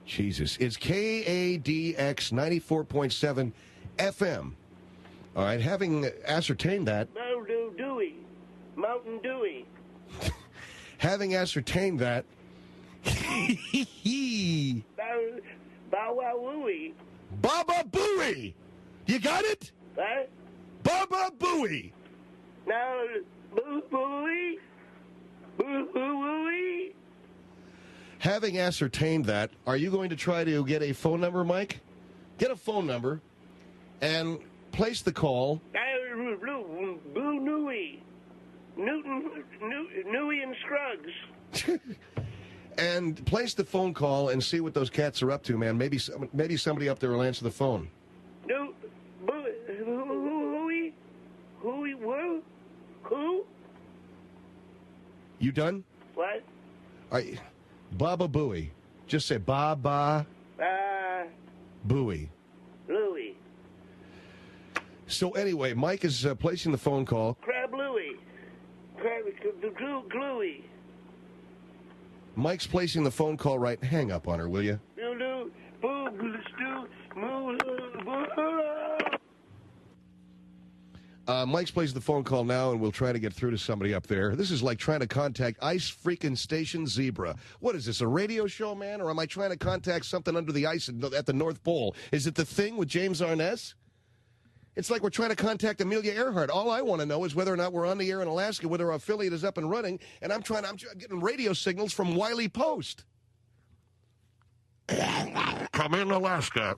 Jesus. It's KADX 94.7 FM. All right, having ascertained that... Mountain Dewy. Having ascertained that... Bow Wow Wooey. Baba Booey! You got it? What? Baba Booey! Now, Booey? Booey? Having ascertained that, are you going to try to get a phone number, Mike? Get a phone number, and place the call. Boo Nui. Nui and Scruggs. And place the phone call and see what those cats are up to, man. Maybe somebody up there will answer the phone. No, who? You done? What? Baba Booey. Just say Baba Booey. Louie. So anyway, Mike is placing the phone call. Crab Louie. Gluey. Mike's placing the phone call right. Hang up on her, will you? Mike's placing the phone call now, and we'll try to get through to somebody up there. This is like trying to contact Ice Freaking Station Zebra. What is this, a radio show, man? Or am I trying to contact something under the ice at the North Pole? Is it The Thing with James Arness? It's like we're trying to contact Amelia Earhart. All I want to know is whether or not we're on the air in Alaska, whether our affiliate is up and running, and I'm getting radio signals from Wiley Post. Come in, Alaska.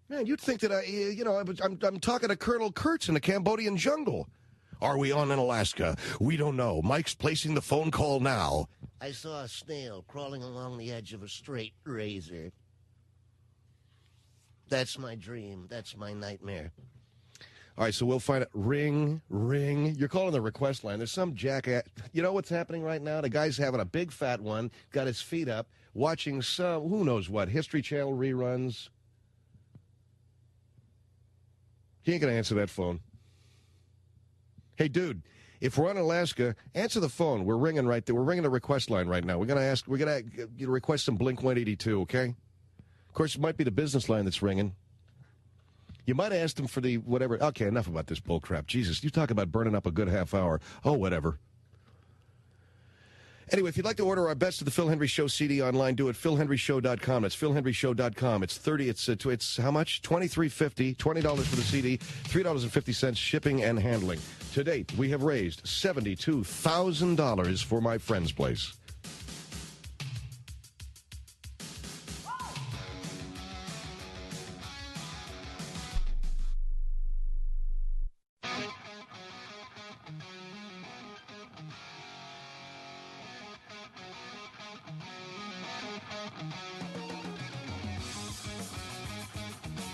Man, you'd think that I'm talking to Colonel Kurtz in the Cambodian jungle. Are we on in Alaska? We don't know. Mike's placing the phone call now. I saw a snail crawling along the edge of a straight razor. That's my dream. That's my nightmare. All right, so we'll find it. Ring. You're calling the request line. There's some jackass. You know what's happening right now? The guy's having a big fat one, got his feet up, watching some, who knows what, History Channel reruns. He ain't going to answer that phone. Hey, dude, if we're on Alaska, answer the phone. We're ringing right there. We're ringing the request line right now. We're going to request some Blink-182, okay? Of course, it might be the business line that's ringing. You might have asked him for the whatever. Okay, enough about this bull crap. Jesus, you talk about burning up a good half hour. Oh, whatever. Anyway, if you'd like to order our Best of the Phil Hendrie Show CD online, do it at philhendrieshow.com. It's philhendrieshow.com. It's how much? $23.50, $20 for the CD, $3.50 shipping and handling. To date, we have raised $72,000 for my friend's place.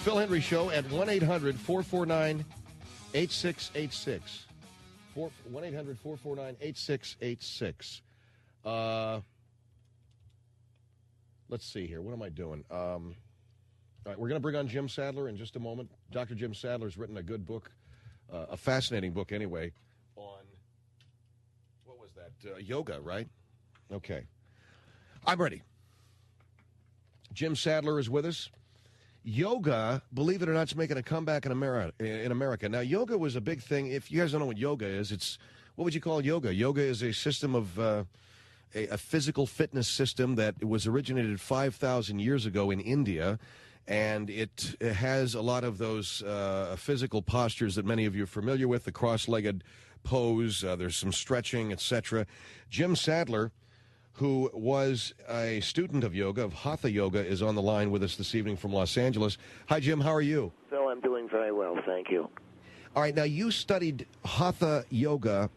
Phil Hendrie Show at 1-800-449-8686. 1-800-449-8686. Let's see here. What am I doing? All right, we're going to bring on Jim Sadler in just a moment. Dr. Jim Sadler's written a good book, a fascinating book anyway, on, what was that, yoga, right? Okay. I'm ready. Jim Sadler is with us. Yoga, believe it or not, is making a comeback in America. Now, yoga was a big thing. If you guys don't know what yoga is, what would you call yoga? Yoga is a system of a physical fitness system that was originated 5,000 years ago in India, and it has a lot of those physical postures that many of you are familiar with, the cross-legged pose, there's some stretching, etc. Jim Sadler, who was a student of yoga, of Hatha Yoga, is on the line with us this evening from Los Angeles. Hi, Jim. How are you? Phil, I'm doing very well, thank you. All right. Now, you studied Hatha Yoga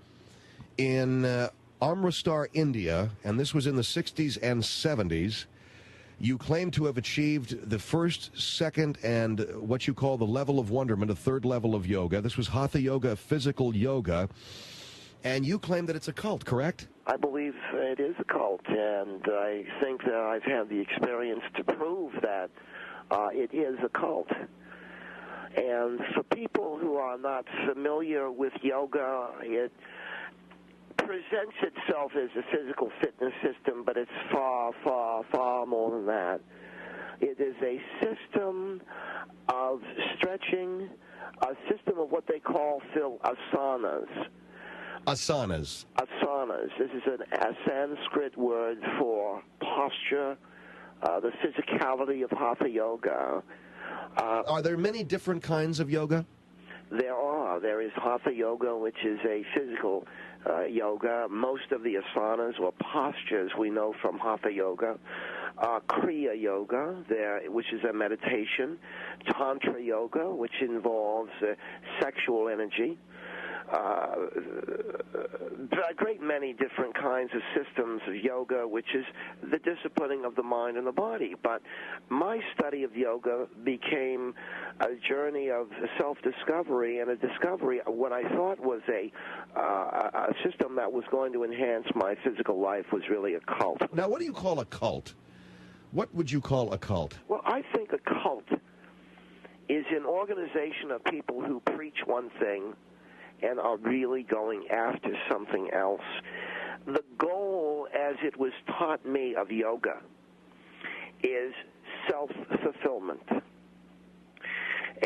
in Amritsar, India, and this was in the 60s and 70s. You claim to have achieved the first, second, and what you call the level of wonderment, a third level of yoga. This was Hatha Yoga, physical yoga. And you claim that it's a cult, correct? I believe it is a cult, and I think that I've had the experience to prove that it is a cult. And for people who are not familiar with yoga, it presents itself as a physical fitness system, but it's far, far, far more than that. It is a system of stretching, a system of what they call, Phil, asanas. Asanas. Asanas. This is a Sanskrit word for posture, the physicality of Hatha Yoga. Are there many different kinds of yoga? There are. There is Hatha Yoga, which is a physical yoga. Most of the asanas or postures we know from Hatha Yoga Kriya Yoga, which is a meditation, Tantra Yoga, which involves sexual energy, a great many different kinds of systems of yoga, which is the disciplining of the mind and the body. But my study of yoga became a journey of self-discovery, and a discovery what I thought was a system that was going to enhance my physical life was really a cult. Now, what do you call a cult? What would you call a cult? Well, I think a cult is an organization of people who preach one thing and are really going after something else. The goal, as it was taught me of yoga, is self-fulfillment.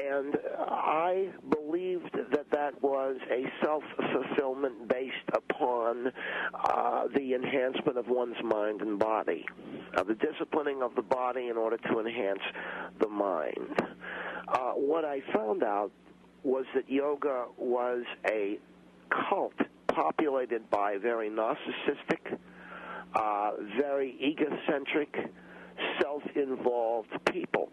And I believed that that was a self-fulfillment based upon the enhancement of one's mind and body, the disciplining of the body in order to enhance the mind. What I found out was that yoga was a cult populated by very narcissistic, very egocentric, self-involved people.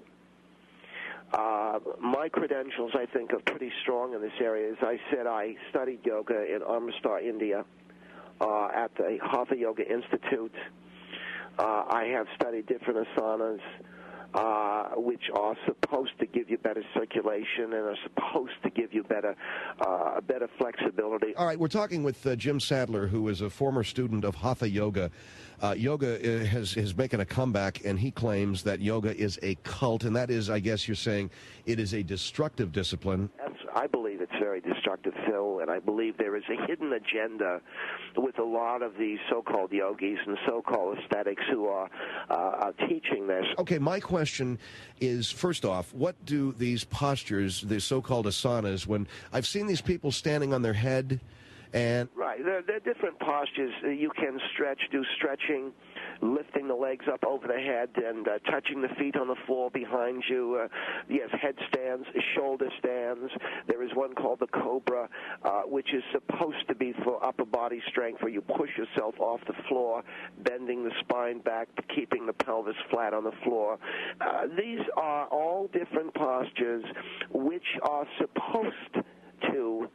My credentials, I think, are pretty strong in this area. As I said, I studied yoga in Amritsar, India, at the Hatha Yoga Institute. I have studied different asanas, which are supposed to give you better circulation and are supposed to give you better flexibility. All right, we're talking with Jim Sadler, who is a former student of Hatha Yoga. Yoga is making a comeback, and he claims that yoga is a cult, and that is, I guess you're saying, it is a destructive discipline. I believe it's very destructive, Phil, and I believe there is a hidden agenda with a lot of these so-called yogis and so-called aesthetics who are teaching this. Okay, my question is, first off, what do these postures, the so-called asanas, when I've seen these people standing on their head and... Right, there are different postures. You can do stretching, lifting the legs up over the head and touching the feet on the floor behind you. Yes, headstands, shoulder stands. There is one called the Cobra, which is supposed to be for upper body strength, where you push yourself off the floor, bending the spine back, keeping the pelvis flat on the floor. These are all different postures which are supposed to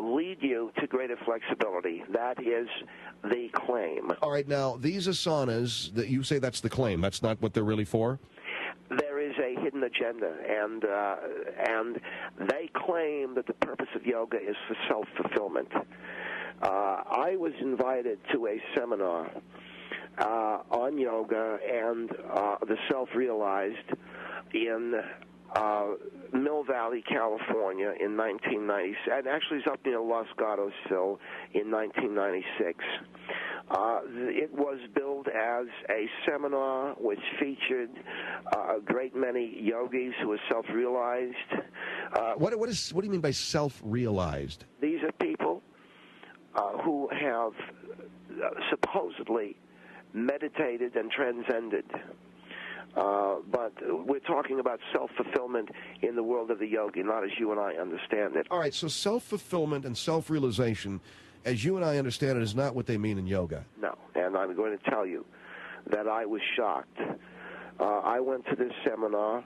lead you to greater flexibility. That is the claim. All right, now, these asanas, that you say that's the claim. That's not what they're really for? There is a hidden agenda, and they claim that the purpose of yoga is for self-fulfillment. I was invited to a seminar on yoga and the self-realized in Mill Valley, California in 1990, and actually it's up near Los Gatos, Phil, in 1996. It was billed as a seminar which featured a great many yogis who were self-realized. What do you mean by self-realized? These are people who have supposedly meditated and transcended. But we're talking about self-fulfillment in the world of the yogi, not as you and I understand it. All right, so self-fulfillment and self-realization, as you and I understand it, is not what they mean in yoga. No, and I'm going to tell you that I was shocked. I went to this seminar.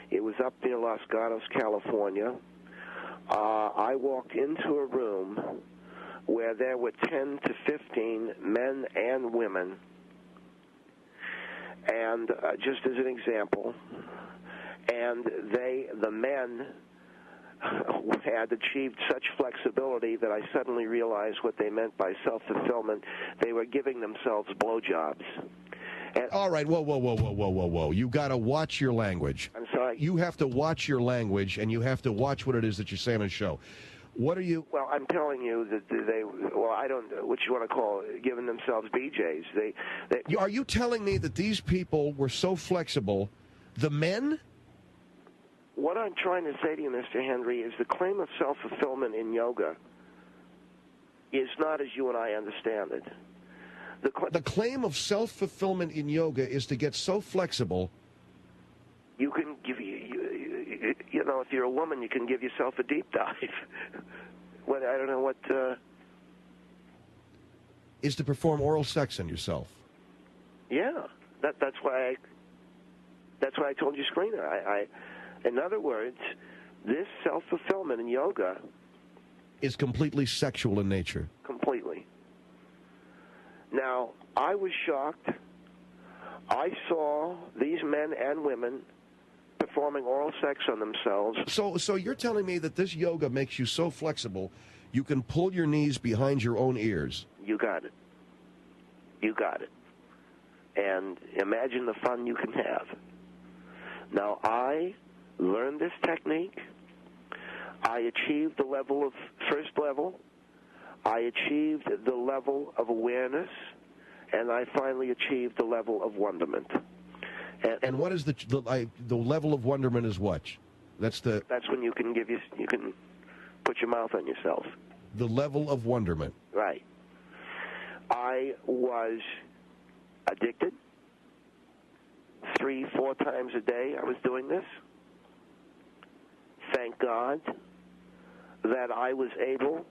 It was up near Los Gatos, California. I walked into a room where there were 10 to 15 men and women. And just as an example, and the men had achieved such flexibility that I suddenly realized what they meant by self-fulfillment. They were giving themselves blowjobs. All right, whoa. You got to watch your language. I'm sorry? You have to watch your language, and you have to watch what it is that you're saying on the show. What are you... Well, I'm telling you that I don't know what you want to call it, giving themselves BJs. Are you telling me that these people were so flexible, the men? What I'm trying to say to you, Mr. Hendrie, is the claim of self-fulfillment in yoga is not as you and I understand it. The claim of self-fulfillment in yoga is to get so flexible... You can give you know, if you're a woman, you can give yourself a deep dive. I don't know what... Is to perform oral sex on yourself. Yeah. That's why I told you screener. In other words, this self-fulfillment in yoga is completely sexual in nature. Completely. Now, I was shocked. I saw these men and women performing oral sex on themselves. So you're telling me that this yoga makes you so flexible, you can pull your knees behind your own ears? You got it. You got it. And imagine the fun you can have. Now, I learned this technique. I achieved the level of first level. I achieved the level of awareness. And I finally achieved the level of wonderment. And what is the level of wonderment is what? That's when you can put your mouth on yourself. The level of wonderment. Right. I was addicted. 3-4 times a day I was doing this. Thank God that I was able,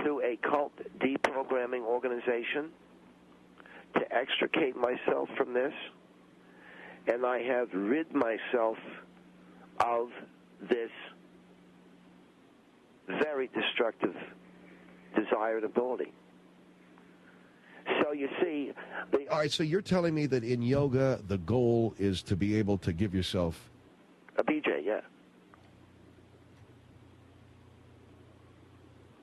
through a cult deprogramming organization, to extricate myself from this, and I have rid myself of this very destructive desired ability. So you see... All right, so you're telling me that in yoga, the goal is to be able to give yourself... A BJ, yeah.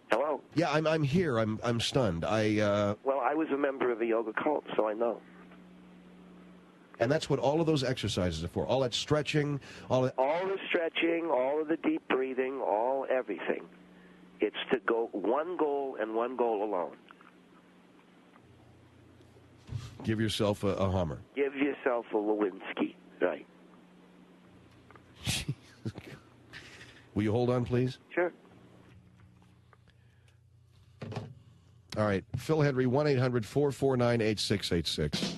Hello? Yeah, I'm here. I'm stunned. Well, I was a member of a yoga cult, so I know. And that's what all of those exercises are for. All that stretching, all the stretching, all of the deep breathing, everything. It's to go one goal and one goal alone. Give yourself a Hummer. Give yourself a Lewinsky, right? Will you hold on, please? Sure. All right. Phil Hendrie, 1-800-449-8686.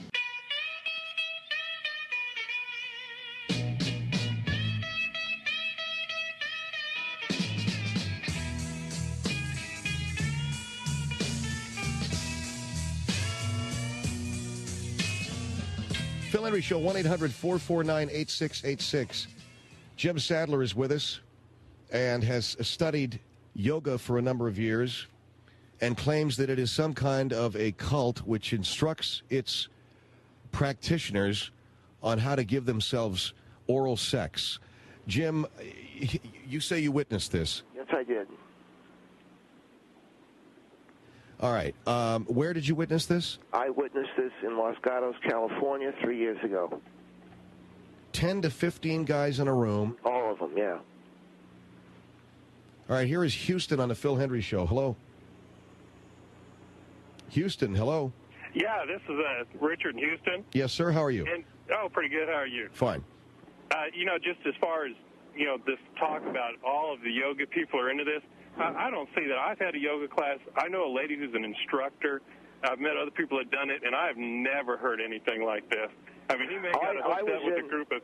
Phil Hendrie Show, 1-800-449-8686. Jim Sadler is with us and has studied yoga for a number of years and claims that it is some kind of a cult which instructs its practitioners on how to give themselves oral sex. Jim, you say you witnessed this. Yes, I did. All right. Where did you witness this? I witnessed this in Los Gatos, California, 3 years ago. 10 to 15 guys in a room. All of them, yeah. All right, here is Houston on the Phil Hendrie Show. Hello. Houston, hello. Yeah, this is Richard in Houston. Yes, sir. How are you? Pretty good. How are you? Fine. Just as far as, this talk about all of the yoga people are into this, I don't see that. I've had a yoga class. I know a lady who's an instructor. I've met other people that have done it, and I've never heard anything like this. I mean, he may got hooked up with a group of...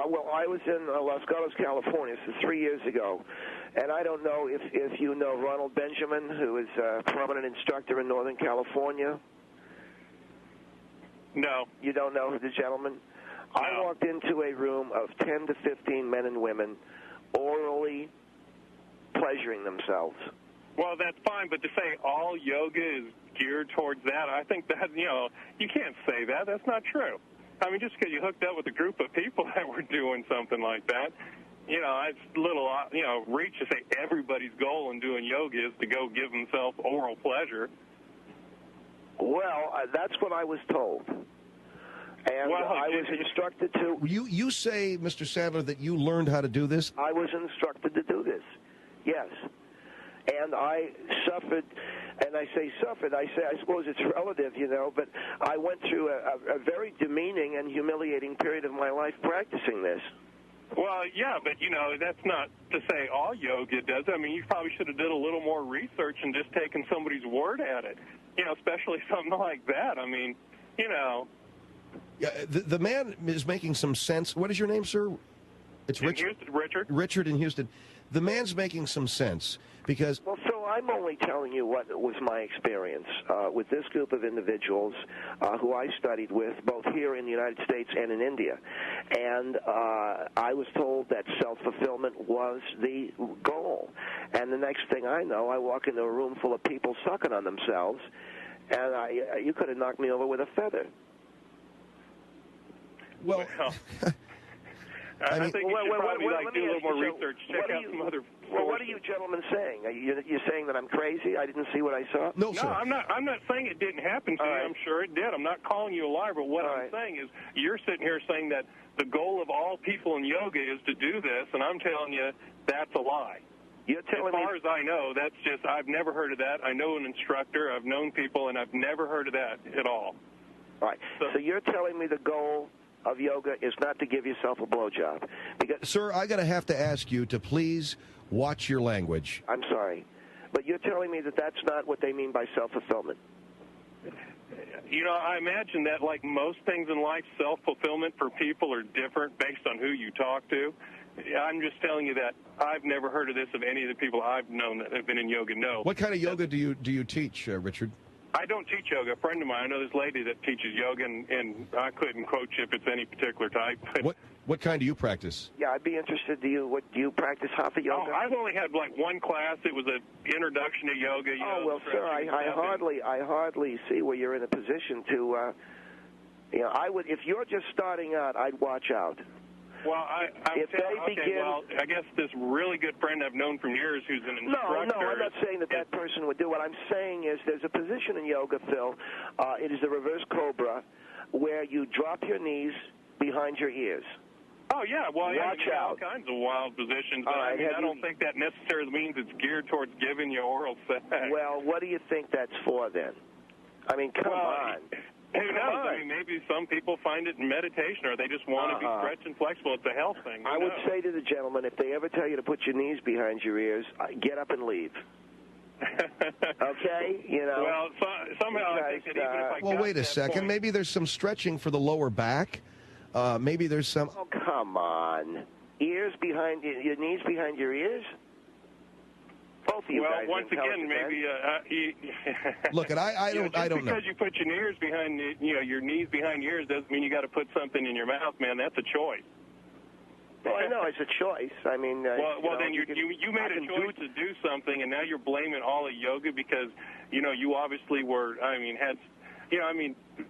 Well, I was in Los Gatos, California, this is 3 years ago, and I don't know if you know Ronald Benjamin, who is a prominent instructor in Northern California. No. You don't know the gentleman? No. I walked into a room of 10 to 15 men and women orally pleasuring themselves. Well, that's fine, but to say all yoga is geared towards that, I think that, you can't say that. That's not true. I mean, just because you hooked up with a group of people that were doing something like that, it's a little, reach to say everybody's goal in doing yoga is to go give themselves oral pleasure. Well, that's what I was told. And I was instructed to... You say, Mr. Sadler, that you learned how to do this? I was instructed to do this, yes. And I suffered, and I say suffered, I suppose it's relative, but I went through a very demeaning and humiliating period of my life practicing this. Well, yeah, but, that's not to say all yoga does. I mean, you probably should have did a little more research and just taken somebody's word at it, especially something like that. I mean, Yeah, the man is making some sense. What is your name, sir? It's Richard. Richard. Richard in Houston. The man's making some sense because... Well, Phil, I'm only telling you what was my experience with this group of individuals who I studied with, both here in the United States and in India. And I was told that self-fulfillment was the goal. And the next thing I know, I walk into a room full of people sucking on themselves, and you could have knocked me over with a feather. Well, I think you should probably do a little more research. Check out some other. Well, what are you gentlemen saying? You're saying that I'm crazy? I didn't see what I saw? No, I'm not saying it didn't happen to you. I'm sure it did. I'm not calling you a liar, but what I'm saying is you're sitting here saying that the goal of all people in yoga is to do this, and I'm telling you that's a lie. You're telling me, as far as I know, that's just, I've never heard of that. I know an instructor, I've known people, and I've never heard of that at all. All right. So you're telling me the goal of yoga is not to give yourself a blowjob? Because, sir, I'm going to have to ask you to please watch your language. I'm sorry, but you're telling me that that's not what they mean by self-fulfillment. You know, I imagine that, like most things in life, self-fulfillment for people are different based on who you talk to. I'm just telling you that I've never heard of this of any of the people I've known that have been in yoga. No. What kind of yoga do you teach, Richard? I don't teach yoga. A friend of mine, I know this lady that teaches yoga, and I couldn't quote you if it's any particular type. What kind do you practice? Yeah, I'd be interested. Do you practice hatha yoga? Oh, I've only had like one class. It was an introduction to yoga. Well, sir, I hardly see where you're in a position to. I would, if you're just starting out, I'd watch out. Well, I guess this really good friend I've known from years who's an instructor. No, I'm not saying that person would do. What I'm saying is there's a position in yoga, Phil. It is the reverse cobra, where you drop your knees behind your ears. Oh, yeah. Well, watch out. All kinds of wild positions. But I don't think that necessarily means it's geared towards giving you oral sex. Well, what do you think that's for then? I mean, come on. Who knows? I mean, maybe some people find it in meditation, or they just want to be stretched and flexible. It's a health thing. I would say to the gentleman, if they ever tell you to put your knees behind your ears, get up and leave. Okay? Well, somehow I think that even if I Well, wait a second. Maybe there's some stretching for the lower back. Maybe there's some... Oh, come on. Ears behind your knees behind your ears? Both of you guys. Well, once again, maybe. Look, I don't know. Just because you put your ears behind, your knees behind your ears doesn't mean you got to put something in your mouth, man. That's a choice. Well, I know it's a choice. I mean, then you made a choice to do something, and now you're blaming all of yoga because you obviously were. I mean,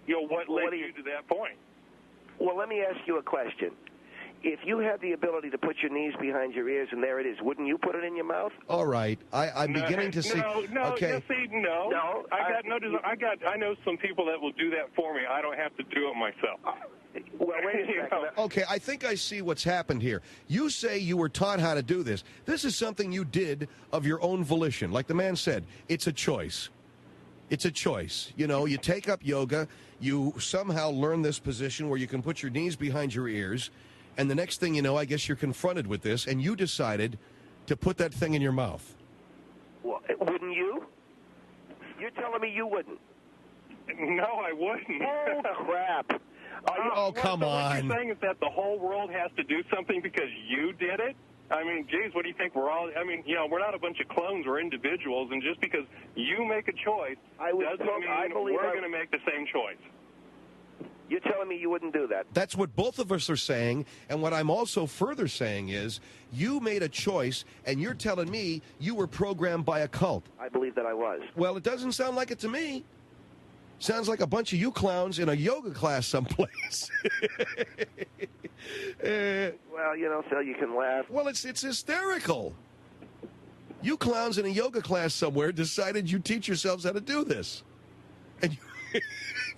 what led you to that point? Well, let me ask you a question. If you had the ability to put your knees behind your ears and there it is, wouldn't you put it in your mouth? All right, I'm beginning to see. Okay. No. I know some people that will do that for me. I don't have to do it myself. Well, wait a second. Okay, I think I see what's happened here. You say you were taught how to do this. This is something you did of your own volition. Like the man said, it's a choice. It's a choice. You take up yoga, you somehow learn this position where you can put your knees behind your ears, and the next thing you know, I guess you're confronted with this, and you decided to put that thing in your mouth. Well, wouldn't you? You're telling me you wouldn't? No, I wouldn't. Oh, crap. Come on. What you're saying is that the whole world has to do something because you did it? I mean, geez, what do you think? We're not a bunch of clones. We're individuals, and just because you make a choice doesn't mean we're going to make the same choice. You're telling me you wouldn't do that? That's what both of us are saying, and what I'm also further saying is you made a choice, and you're telling me you were programmed by a cult. I believe that I was. Well, it doesn't sound like it to me. Sounds like a bunch of you clowns in a yoga class someplace. Well, Phil, you can laugh. Well, it's hysterical. You clowns in a yoga class somewhere decided you teach yourselves how to do this. And you...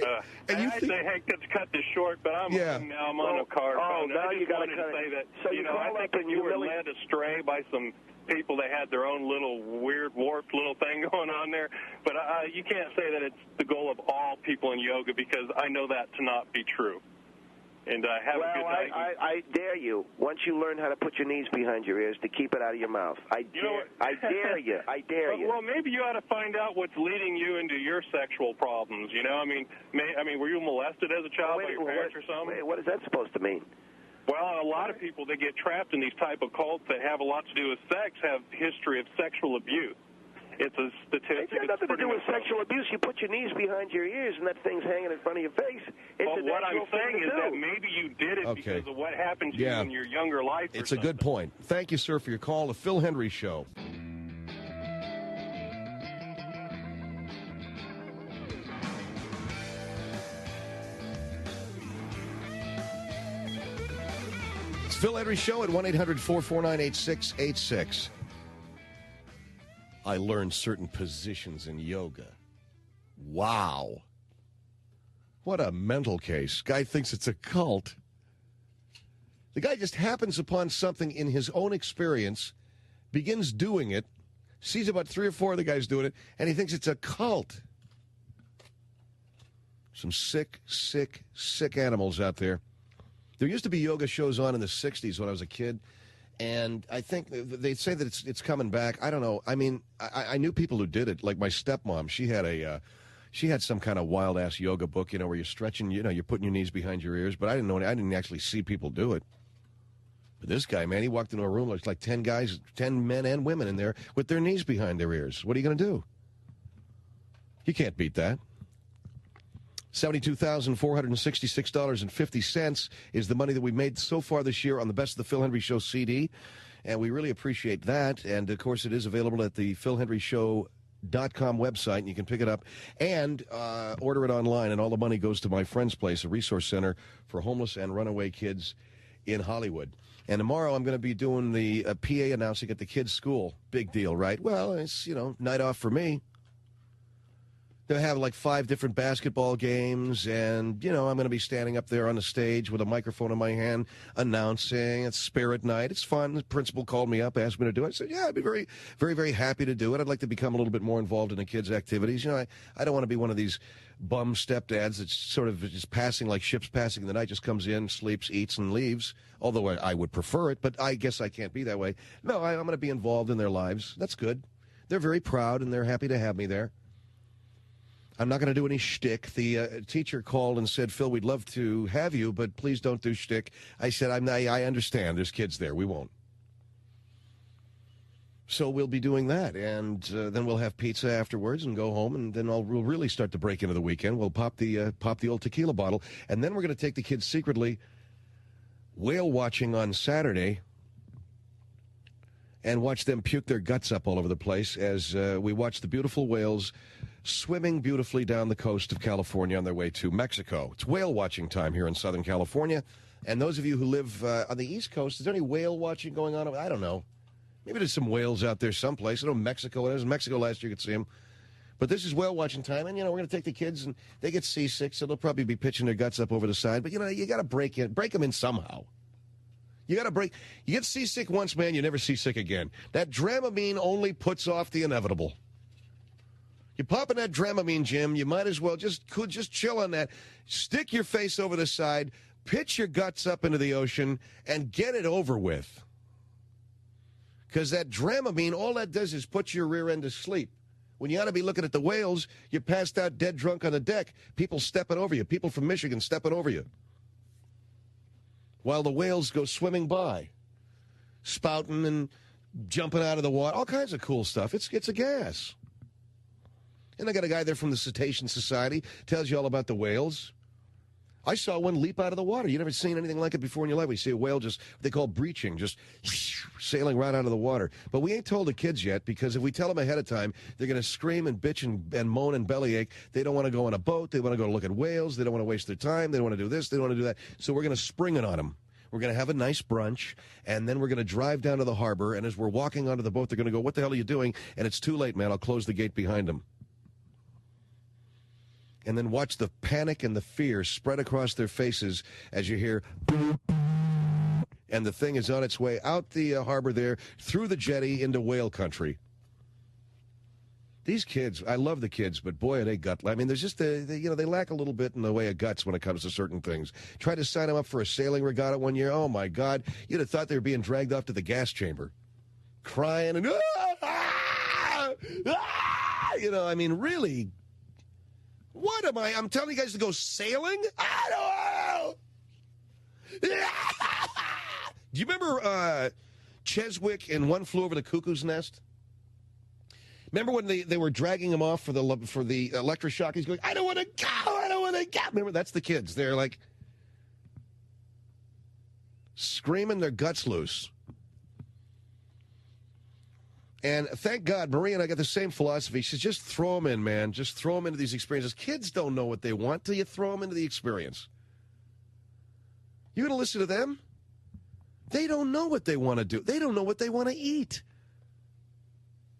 I say, hey, let's cut this short, but I'm on a car. Now you got to cut say that. So I think that you were led astray by some people that had their own little weird, warped little thing going on there. But you can't say that it's the goal of all people in yoga because I know that to not be true. And have a good night. I dare you, once you learn how to put your knees behind your ears, to keep it out of your mouth. I dare you. I dare you. Well, maybe you ought to find out what's leading you into your sexual problems. I mean, were you molested as a child by your parents or something? Wait, what is that supposed to mean? Well, a lot of people that get trapped in these type of cults that have a lot to do with sex have history of sexual abuse. It's a statistic. It's got nothing to do with sexual abuse. You put your knees behind your ears and that thing's hanging in front of your face. Well, what I'm saying is that maybe you did it because of what happened to you in your younger life. It's a good point. Thank you, sir, for your call. The Phil Hendrie Show. It's Phil Hendrie Show at 1-800-449-8686. I learned certain positions in yoga. Wow. What a mental case. Guy thinks it's a cult. The guy just happens upon something in his own experience, begins doing it, sees about 3 or 4 other guys doing it, and he thinks it's a cult. Some sick, sick, sick animals out there. There used to be yoga shows on in the 60s when I was a kid, and I think they say that it's coming back. I don't know. I mean, I knew people who did it, like my stepmom. She had some kind of wild-ass yoga book, where you're stretching, you're putting your knees behind your ears, but I didn't actually see people do it. But this guy, man, he walked into a room, there's like 10 guys, 10 men and women in there with their knees behind their ears. What are you going to do? You can't beat that. $72,466.50 is the money that we made so far this year on the Best of the Phil Hendrie Show CD, and we really appreciate that. And, of course, it is available at the PhilHendrieShow.com website, and you can pick it up and order it online, and all the money goes to my friend's place, a resource center for homeless and runaway kids in Hollywood. And tomorrow I'm going to be doing the PA announcing at the kids' school. Big deal, right? Well, it's, night off for me. They'll have like 5 different basketball games, and, I'm going to be standing up there on the stage with a microphone in my hand announcing. It's Spirit Night. It's fun. The principal called me up, asked me to do it. I said, yeah, I'd be very, very, very happy to do it. I'd like to become a little bit more involved in the kids' activities. I don't want to be one of these bum stepdads that's sort of just passing like ships passing in the night, just comes in, sleeps, eats, and leaves, although I would prefer it, but I guess I can't be that way. No, I'm going to be involved in their lives. That's good. They're very proud, and they're happy to have me there. I'm not going to do any shtick. The teacher called and said, Phil, we'd love to have you, but please don't do shtick. I said, I understand. There's kids there. We won't. So we'll be doing that, and then we'll have pizza afterwards and go home, and then we'll really start to break into the weekend. We'll pop the old tequila bottle, and then we're going to take the kids secretly whale watching on Saturday and watch them puke their guts up all over the place as we watch the beautiful whales swimming beautifully down the coast of California on their way to Mexico. It's whale watching time here in Southern California. And those of you who live on the East Coast, is there any whale watching going on? I don't know. Maybe there's some whales out there someplace. I know Mexico. I was in Mexico last year. You could see them. But this is whale watching time. And, we're going to take the kids, and they get seasick, so they'll probably be pitching their guts up over the side. But, you got to break them in somehow. You got to break. You get seasick once, man, you never seasick again. That Dramamine only puts off the inevitable. You pop in that Dramamine, Jim, you might as well just chill on that. Stick your face over the side, pitch your guts up into the ocean, and get it over with. Because that Dramamine, all that does is put your rear end to sleep. When you ought to be looking at the whales, you're passed out dead drunk on the deck. People stepping over you. People from Michigan stepping over you. While the whales go swimming by, spouting and jumping out of the water. All kinds of cool stuff. It's a gas. And I got a guy there from the Cetacean Society, tells you all about the whales. I saw one leap out of the water. You've never seen anything like it before in your life. We see a whale they call breaching, just sailing right out of the water. But we ain't told the kids yet, because if we tell them ahead of time, they're going to scream and bitch and moan and bellyache. They don't want to go on a boat. They want to go look at whales. They don't want to waste their time. They don't want to do this. They don't want to do that. So we're going to spring it on them. We're going to have a nice brunch, and then we're going to drive down to the harbor, and as we're walking onto the boat, they're going to go, what the hell are you doing? And it's too late, man. I'll close the gate behind them. And then watch the panic and the fear spread across their faces as you hear, and the thing is on its way out the harbor there, through the jetty into whale country. These kids, I love the kids, but boy, are they gut. I mean, there's just, they lack a little bit in the way of guts when it comes to certain things. Tried to sign them up for a sailing regatta one year. Oh, my God. You'd have thought they were being dragged off to the gas chamber. Crying and, I mean, really. What am I? I'm telling you guys to go sailing? I don't know. Do you remember Cheswick in One Flew Over the Cuckoo's Nest? Remember when they were dragging him off for the electroshock? He's going, I don't want to go. I don't want to go. Remember, that's the kids. They're like screaming their guts loose. And thank God, Maria and I got the same philosophy. She says, just throw them in, man. Just throw them into these experiences. Kids don't know what they want till you throw them into the experience. You going to listen to them? They don't know what they want to do. They don't know what they want to eat.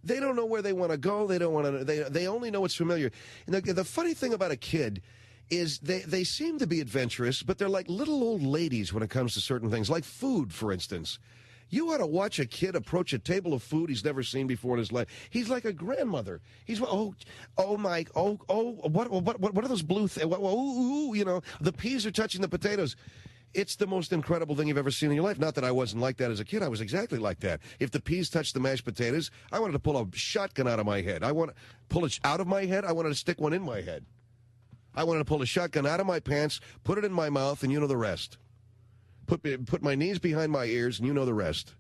They don't know where they want to go. They don't want to. They only know what's familiar. And the funny thing about a kid is they seem to be adventurous, but they're like little old ladies when it comes to certain things, like food, for instance. You ought to watch a kid approach a table of food he's never seen before in his life. He's like a grandmother. He's what are those blue things? You know, the peas are touching the potatoes. It's the most incredible thing you've ever seen in your life. Not that I wasn't like that as a kid. I was exactly like that. If the peas touched the mashed potatoes, I wanted to pull a shotgun out of my head. I want to pull it out of my head. I wanted to stick one in my head. I wanted to pull a shotgun out of my pants, put it in my mouth, and you know the rest. Put my knees behind my ears, and you know the rest.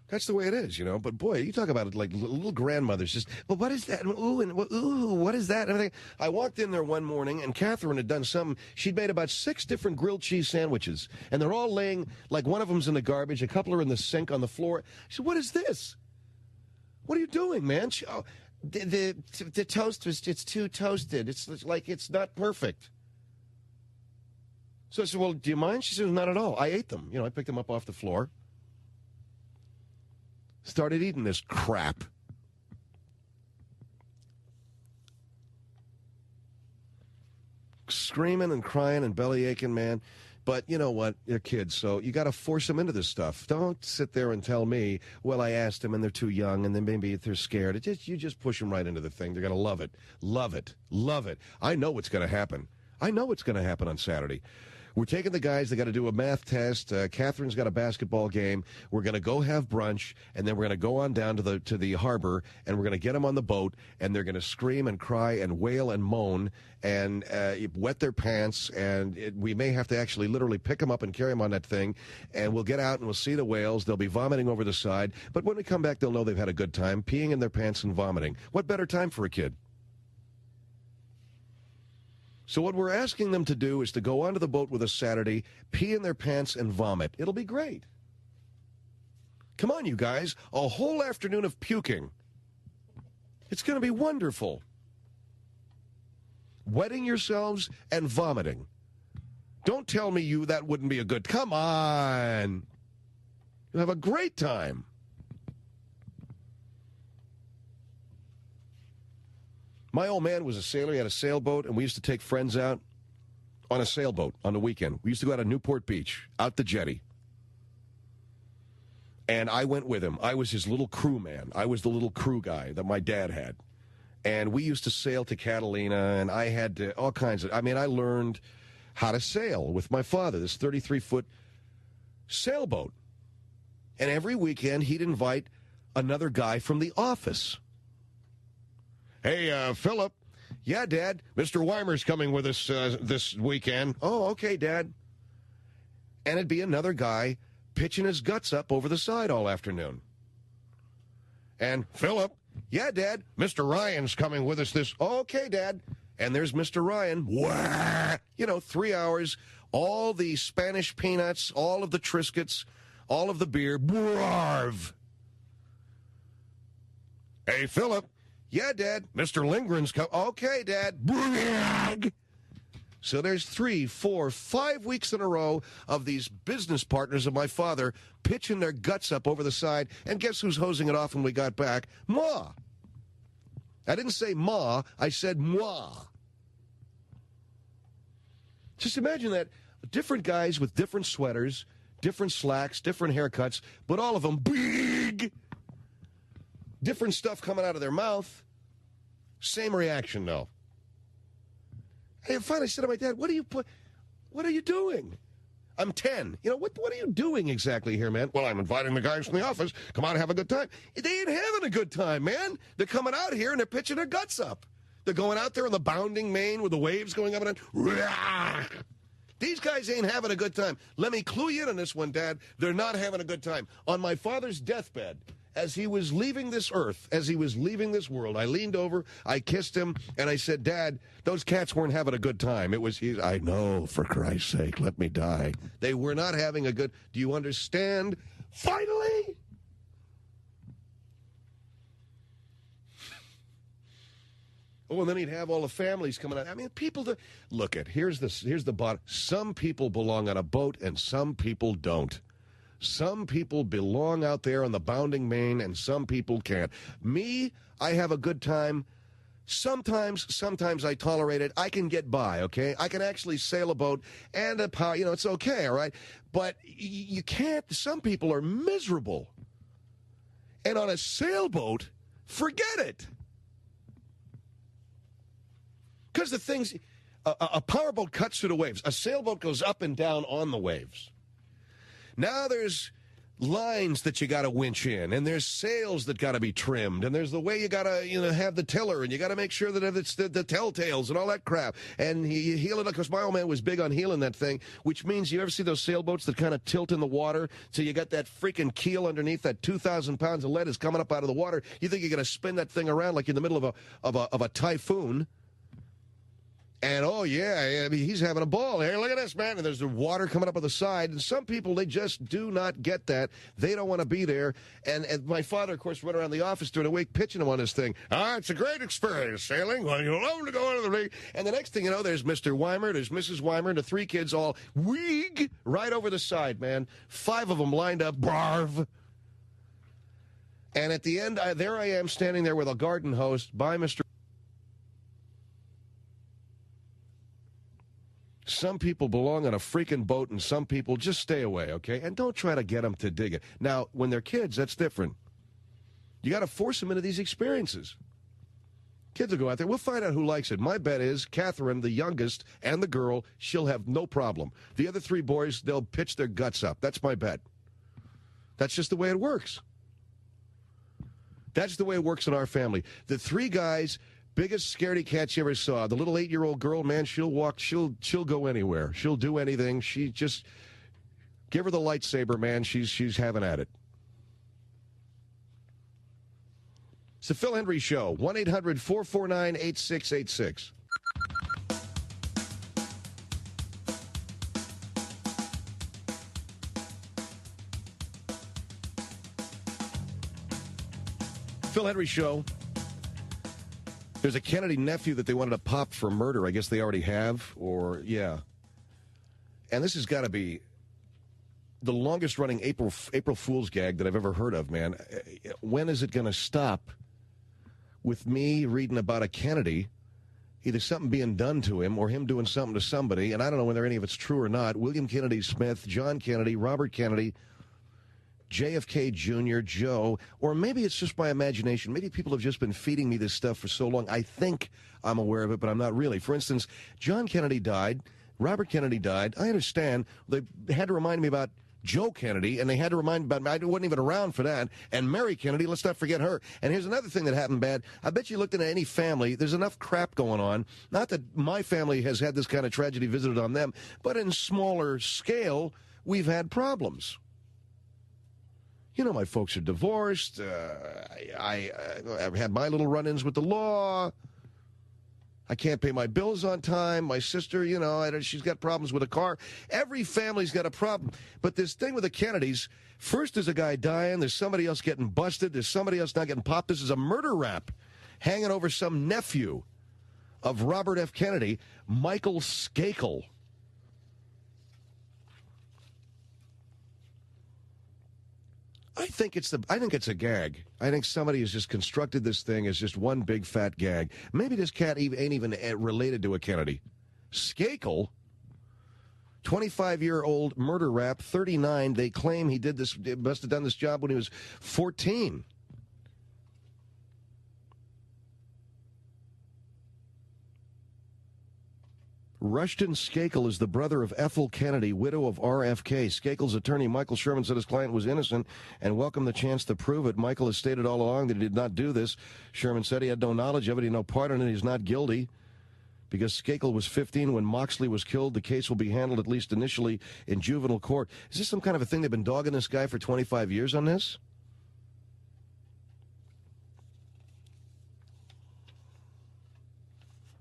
That's the way it is, you know. But, boy, you talk about it like little grandmothers. Just, well, what is that? Ooh, what is that? And everything. I walked in there one morning, and Catherine had done some. She'd made about 6 different grilled cheese sandwiches. And they're all laying, like one of them's in the garbage. A couple are in the sink on the floor. She said, what is this? What are you doing, man? The toast it's too toasted. It's like it's not perfect. So I said, well, do you mind? She said, not at all. I ate them. You know, I picked them up off the floor. Started eating this crap. Screaming and crying and belly aching, man. But you know what? They're kids, so you got to force them into this stuff. Don't sit there and tell me, well, I asked them and they're too young and then maybe they're scared. You just push them right into the thing. They're going to love it. Love it. Love it. I know what's going to happen. I know what's going to happen on Saturday. We're taking the guys. They got to do a math test. Catherine's got a basketball game. We're going to go have brunch, and then we're going to go on down to the harbor, and we're going to get them on the boat, and they're going to scream and cry and wail and moan and wet their pants, and we may have to actually literally pick them up and carry them on that thing, and we'll get out and we'll see the whales. They'll be vomiting over the side, but when we come back, they'll know they've had a good time, peeing in their pants and vomiting. What better time for a kid? So what we're asking them to do is to go onto the boat with us Saturday, pee in their pants, and vomit. It'll be great. Come on, you guys. A whole afternoon of puking. It's going to be wonderful. Wetting yourselves and vomiting. Don't tell me that wouldn't be a good... Come on. You'll have a great time. My old man was a sailor. He had a sailboat, and we used to take friends out on a sailboat on the weekend. We used to go out to Newport Beach, out the jetty. And I went with him. I was his little crew man. I was the little crew guy that my dad had. And we used to sail to Catalina, and I had all kinds of... I mean, I learned how to sail with my father, this 33-foot sailboat. And every weekend, he'd invite another guy from the office. Hey, Philip. Yeah, Dad. Mr. Weimer's coming with us this weekend. Oh, okay, Dad. And it'd be another guy pitching his guts up over the side all afternoon. And Philip. Yeah, Dad. Mr. Ryan's coming with us this... Oh, okay, Dad. And there's Mr. Ryan. Wah! 3 hours. All the Spanish peanuts, all of the Triscuits, all of the beer. Brarv. Hey, Philip. Yeah, Dad. Mr. Lindgren's come. Okay, Dad. Brag. So there's 3, 4, 5 weeks in a row of these business partners of my father pitching their guts up over the side. And guess who's hosing it off when we got back? Ma. I didn't say ma. I said moi. Just imagine that. Different guys with different sweaters, different slacks, different haircuts, but all of them big. Different stuff coming out of their mouth. Same reaction, though. And finally I said to my dad, what are you doing? I'm 10. What are you doing exactly here, man? Well, I'm inviting the guys from the office. Come out and have a good time. They ain't having a good time, man. They're coming out here and they're pitching their guts up. They're going out there in the bounding main with the waves going up and down. These guys ain't having a good time. Let me clue you in on this one, Dad. They're not having a good time. On my father's deathbed, as he was leaving this earth, as he was leaving this world, I leaned over, I kissed him, and I said, Dad, those cats weren't having a good time. I know, for Christ's sake, let me die. They were not having a good, do you understand? Finally! Oh, and then he'd have all the families coming out. I mean, look at, here's the bottom. Some people belong on a boat and some people don't. Some people belong out there on the bounding main and some people can't. Me, I have a good time. Sometimes I tolerate it. I can get by, okay? I can actually sail a boat and it's okay, all right? But you can't. Some people are miserable. And on a sailboat, forget it. Because the things, a powerboat cuts through the waves. A sailboat goes up and down on the waves. Now there's lines that you got to winch in, and there's sails that got to be trimmed, and there's the way you got to, have the tiller, and you got to make sure that it's the telltales and all that crap. And you heel it, because my old man was big on heeling that thing, which means you ever see those sailboats that kind of tilt in the water till you got that freaking keel underneath, that 2,000 pounds of lead is coming up out of the water. You think you're going to spin that thing around like in the middle of a typhoon. And, oh, yeah, I mean, he's having a ball here. Look at this, man. And there's the water coming up on the side. And some people, they just do not get that. They don't want to be there. And my father, of course, went around the office during the week pitching him on this thing. It's a great experience, sailing. Well, you love to go into the rig. And the next thing you know, there's Mr. Weimer, there's Mrs. Weimer, and the three kids all wig right over the side, man. 5 of them lined up. Barv. And at the end, there I am standing there with a garden hose by Mr. Some people belong on a freaking boat, and some people just stay away, okay? And don't try to get them to dig it. Now, when they're kids, that's different. You got to force them into these experiences. Kids will go out there. We'll find out who likes it. My bet is Catherine, the youngest, and the girl, she'll have no problem. The other 3 boys, they'll pitch their guts up. That's my bet. That's just the way it works. That's the way it works in our family. The 3 guys... biggest scaredy cat you ever saw. The little 8-year-old girl, man, she'll walk, she'll go anywhere. She'll do anything. She just, give her the lightsaber, man. She's having at it. It's the Phil Hendrie Show, 1-800-449-8686. Phil Hendrie Show. There's a Kennedy nephew that they wanted to pop for murder. I guess they already have, or, yeah. And this has got to be the longest-running April Fool's gag that I've ever heard of, man. When is it going to stop with me reading about a Kennedy, either something being done to him or him doing something to somebody, and I don't know whether any of it's true or not. William Kennedy Smith, John Kennedy, Robert Kennedy, JFK Jr., Joe, or maybe it's just my imagination. Maybe people have just been feeding me this stuff for so long. I think I'm aware of it, but I'm not really. For instance, John Kennedy died. Robert Kennedy died. I understand. They had to remind me about Joe Kennedy, and they had to remind me about me. I wasn't even around for that. And Mary Kennedy, let's not forget her. And here's another thing that happened bad. I bet you looked into any family, there's enough crap going on. Not that my family has had this kind of tragedy visited on them, but in smaller scale, we've had problems. You know, my folks are divorced. I've had my little run-ins with the law. I can't pay my bills on time. My sister, she's got problems with a car. Every family's got a problem. But this thing with the Kennedys, first there's a guy dying. There's somebody else getting busted. There's somebody else not getting popped. This is a murder rap hanging over some nephew of Robert F. Kennedy, Michael Skakel. I think it's a gag. I think somebody has just constructed this thing as just one big fat gag. Maybe this cat ain't even related to a Kennedy. Skakel, 25-year-old murder rap, 39. They claim he must have done this job when he was 14. Rushton Skakel is the brother of Ethel Kennedy, widow of RFK. Skakel's attorney, Michael Sherman, said his client was innocent and welcomed the chance to prove it. Michael has stated all along that he did not do this. Sherman said he had no knowledge of it, he had no part in it, he's not guilty. because Skakel was 15 when Moxley was killed. The case will be handled, at least initially, in juvenile court. Is this some kind of a thing? They've been dogging this guy for 25 years on this?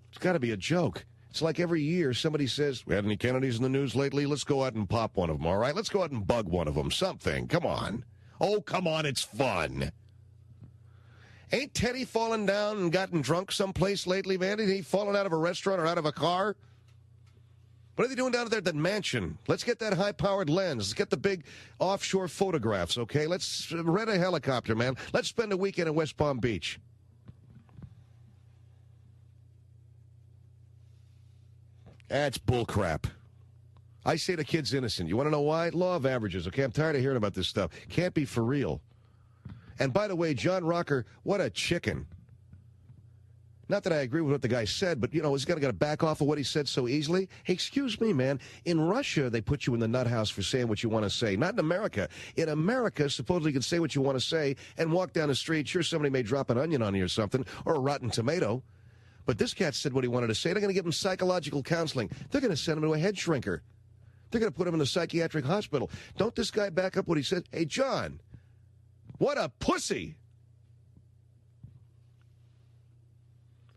It's got to be a joke. It's like every year somebody says, we had any Kennedys in the news lately? Let's go out and pop one of them, all right? Let's go out and bug one of them. Something. Come on. Oh, come on. It's fun. Ain't Teddy fallen down and gotten drunk someplace lately, man? Ain't he fallen out of a restaurant or out of a car? What are they doing down there at that mansion? Let's get that high-powered lens. Let's get the big offshore photographs, okay? Let's rent a helicopter, man. Let's spend a weekend in West Palm Beach. That's bullcrap. I say the kid's innocent. You want to know why? Law of averages, okay? I'm tired of hearing about this stuff. Can't be for real. And by the way, John Rocker, what a chicken. Not that I agree with what the guy said, but, you know, he's got to back off of what he said so easily. Hey, excuse me, man. In Russia, they put you in the nut house for saying what you want to say. Not in America. In America, supposedly you can say what you want to say and walk down the street. Sure, somebody may drop an onion on you or something, or a rotten tomato. But this cat said what he wanted to say. They're going to give him psychological counseling. They're going to send him to a head shrinker. They're going to put him in a psychiatric hospital. Don't this guy back up what he said? Hey, John, what a pussy.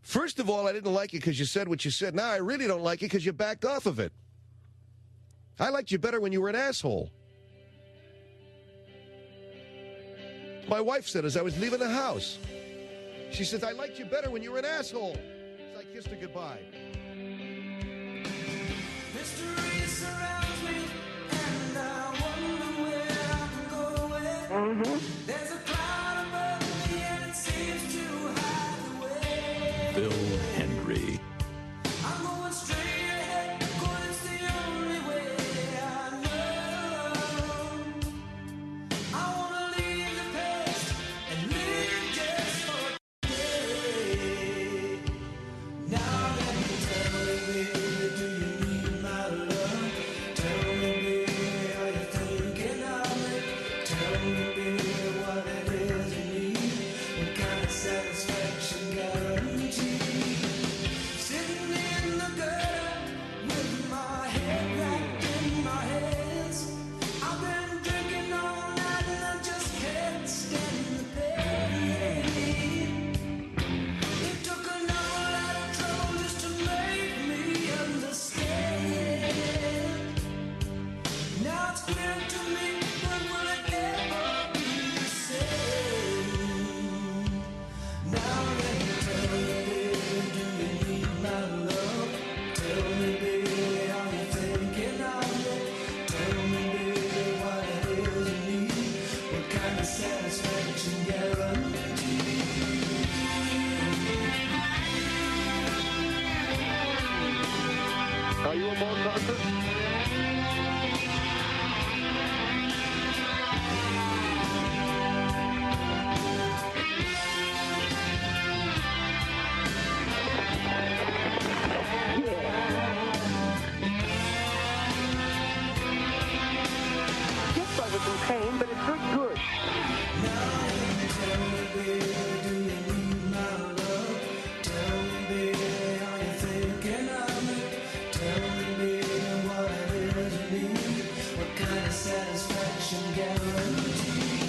First of all, I didn't like you because you said what you said. Now I really don't like you because you backed off of it. I liked you better when you were an asshole. My wife said as I was leaving the house, she says, I liked you better when you were an asshole. So I kissed her goodbye. Mystery surrounds me, and I wonder where I can go with. There's a cloud above me, and it seems to hide the way. Bill Hendrie. I'm going straight ahead, 'cause it's the only way I know. I want to leave the past and live just for today. Now let me tell me, baby, do you need my love? Tell me, baby, are you thinking of me? Tell me, baby, what it is you need. What kind of satisfaction guaranteed? Sitting in the gutter with my head wrapped in my hands. I've been drinking all night and I just can't stand the pain. It took a lot of trouble just to make me understand. Now it's clear to me, but will it ever be the same? Now let me tell you, baby, do you need my love? Tell me, baby, are you thinking of it? Tell me, baby, what it is you need. What kind of satisfaction guaranteed? Are you a bone doctor? Yes, I was in pain, but it hurt good. Satisfaction guarantee.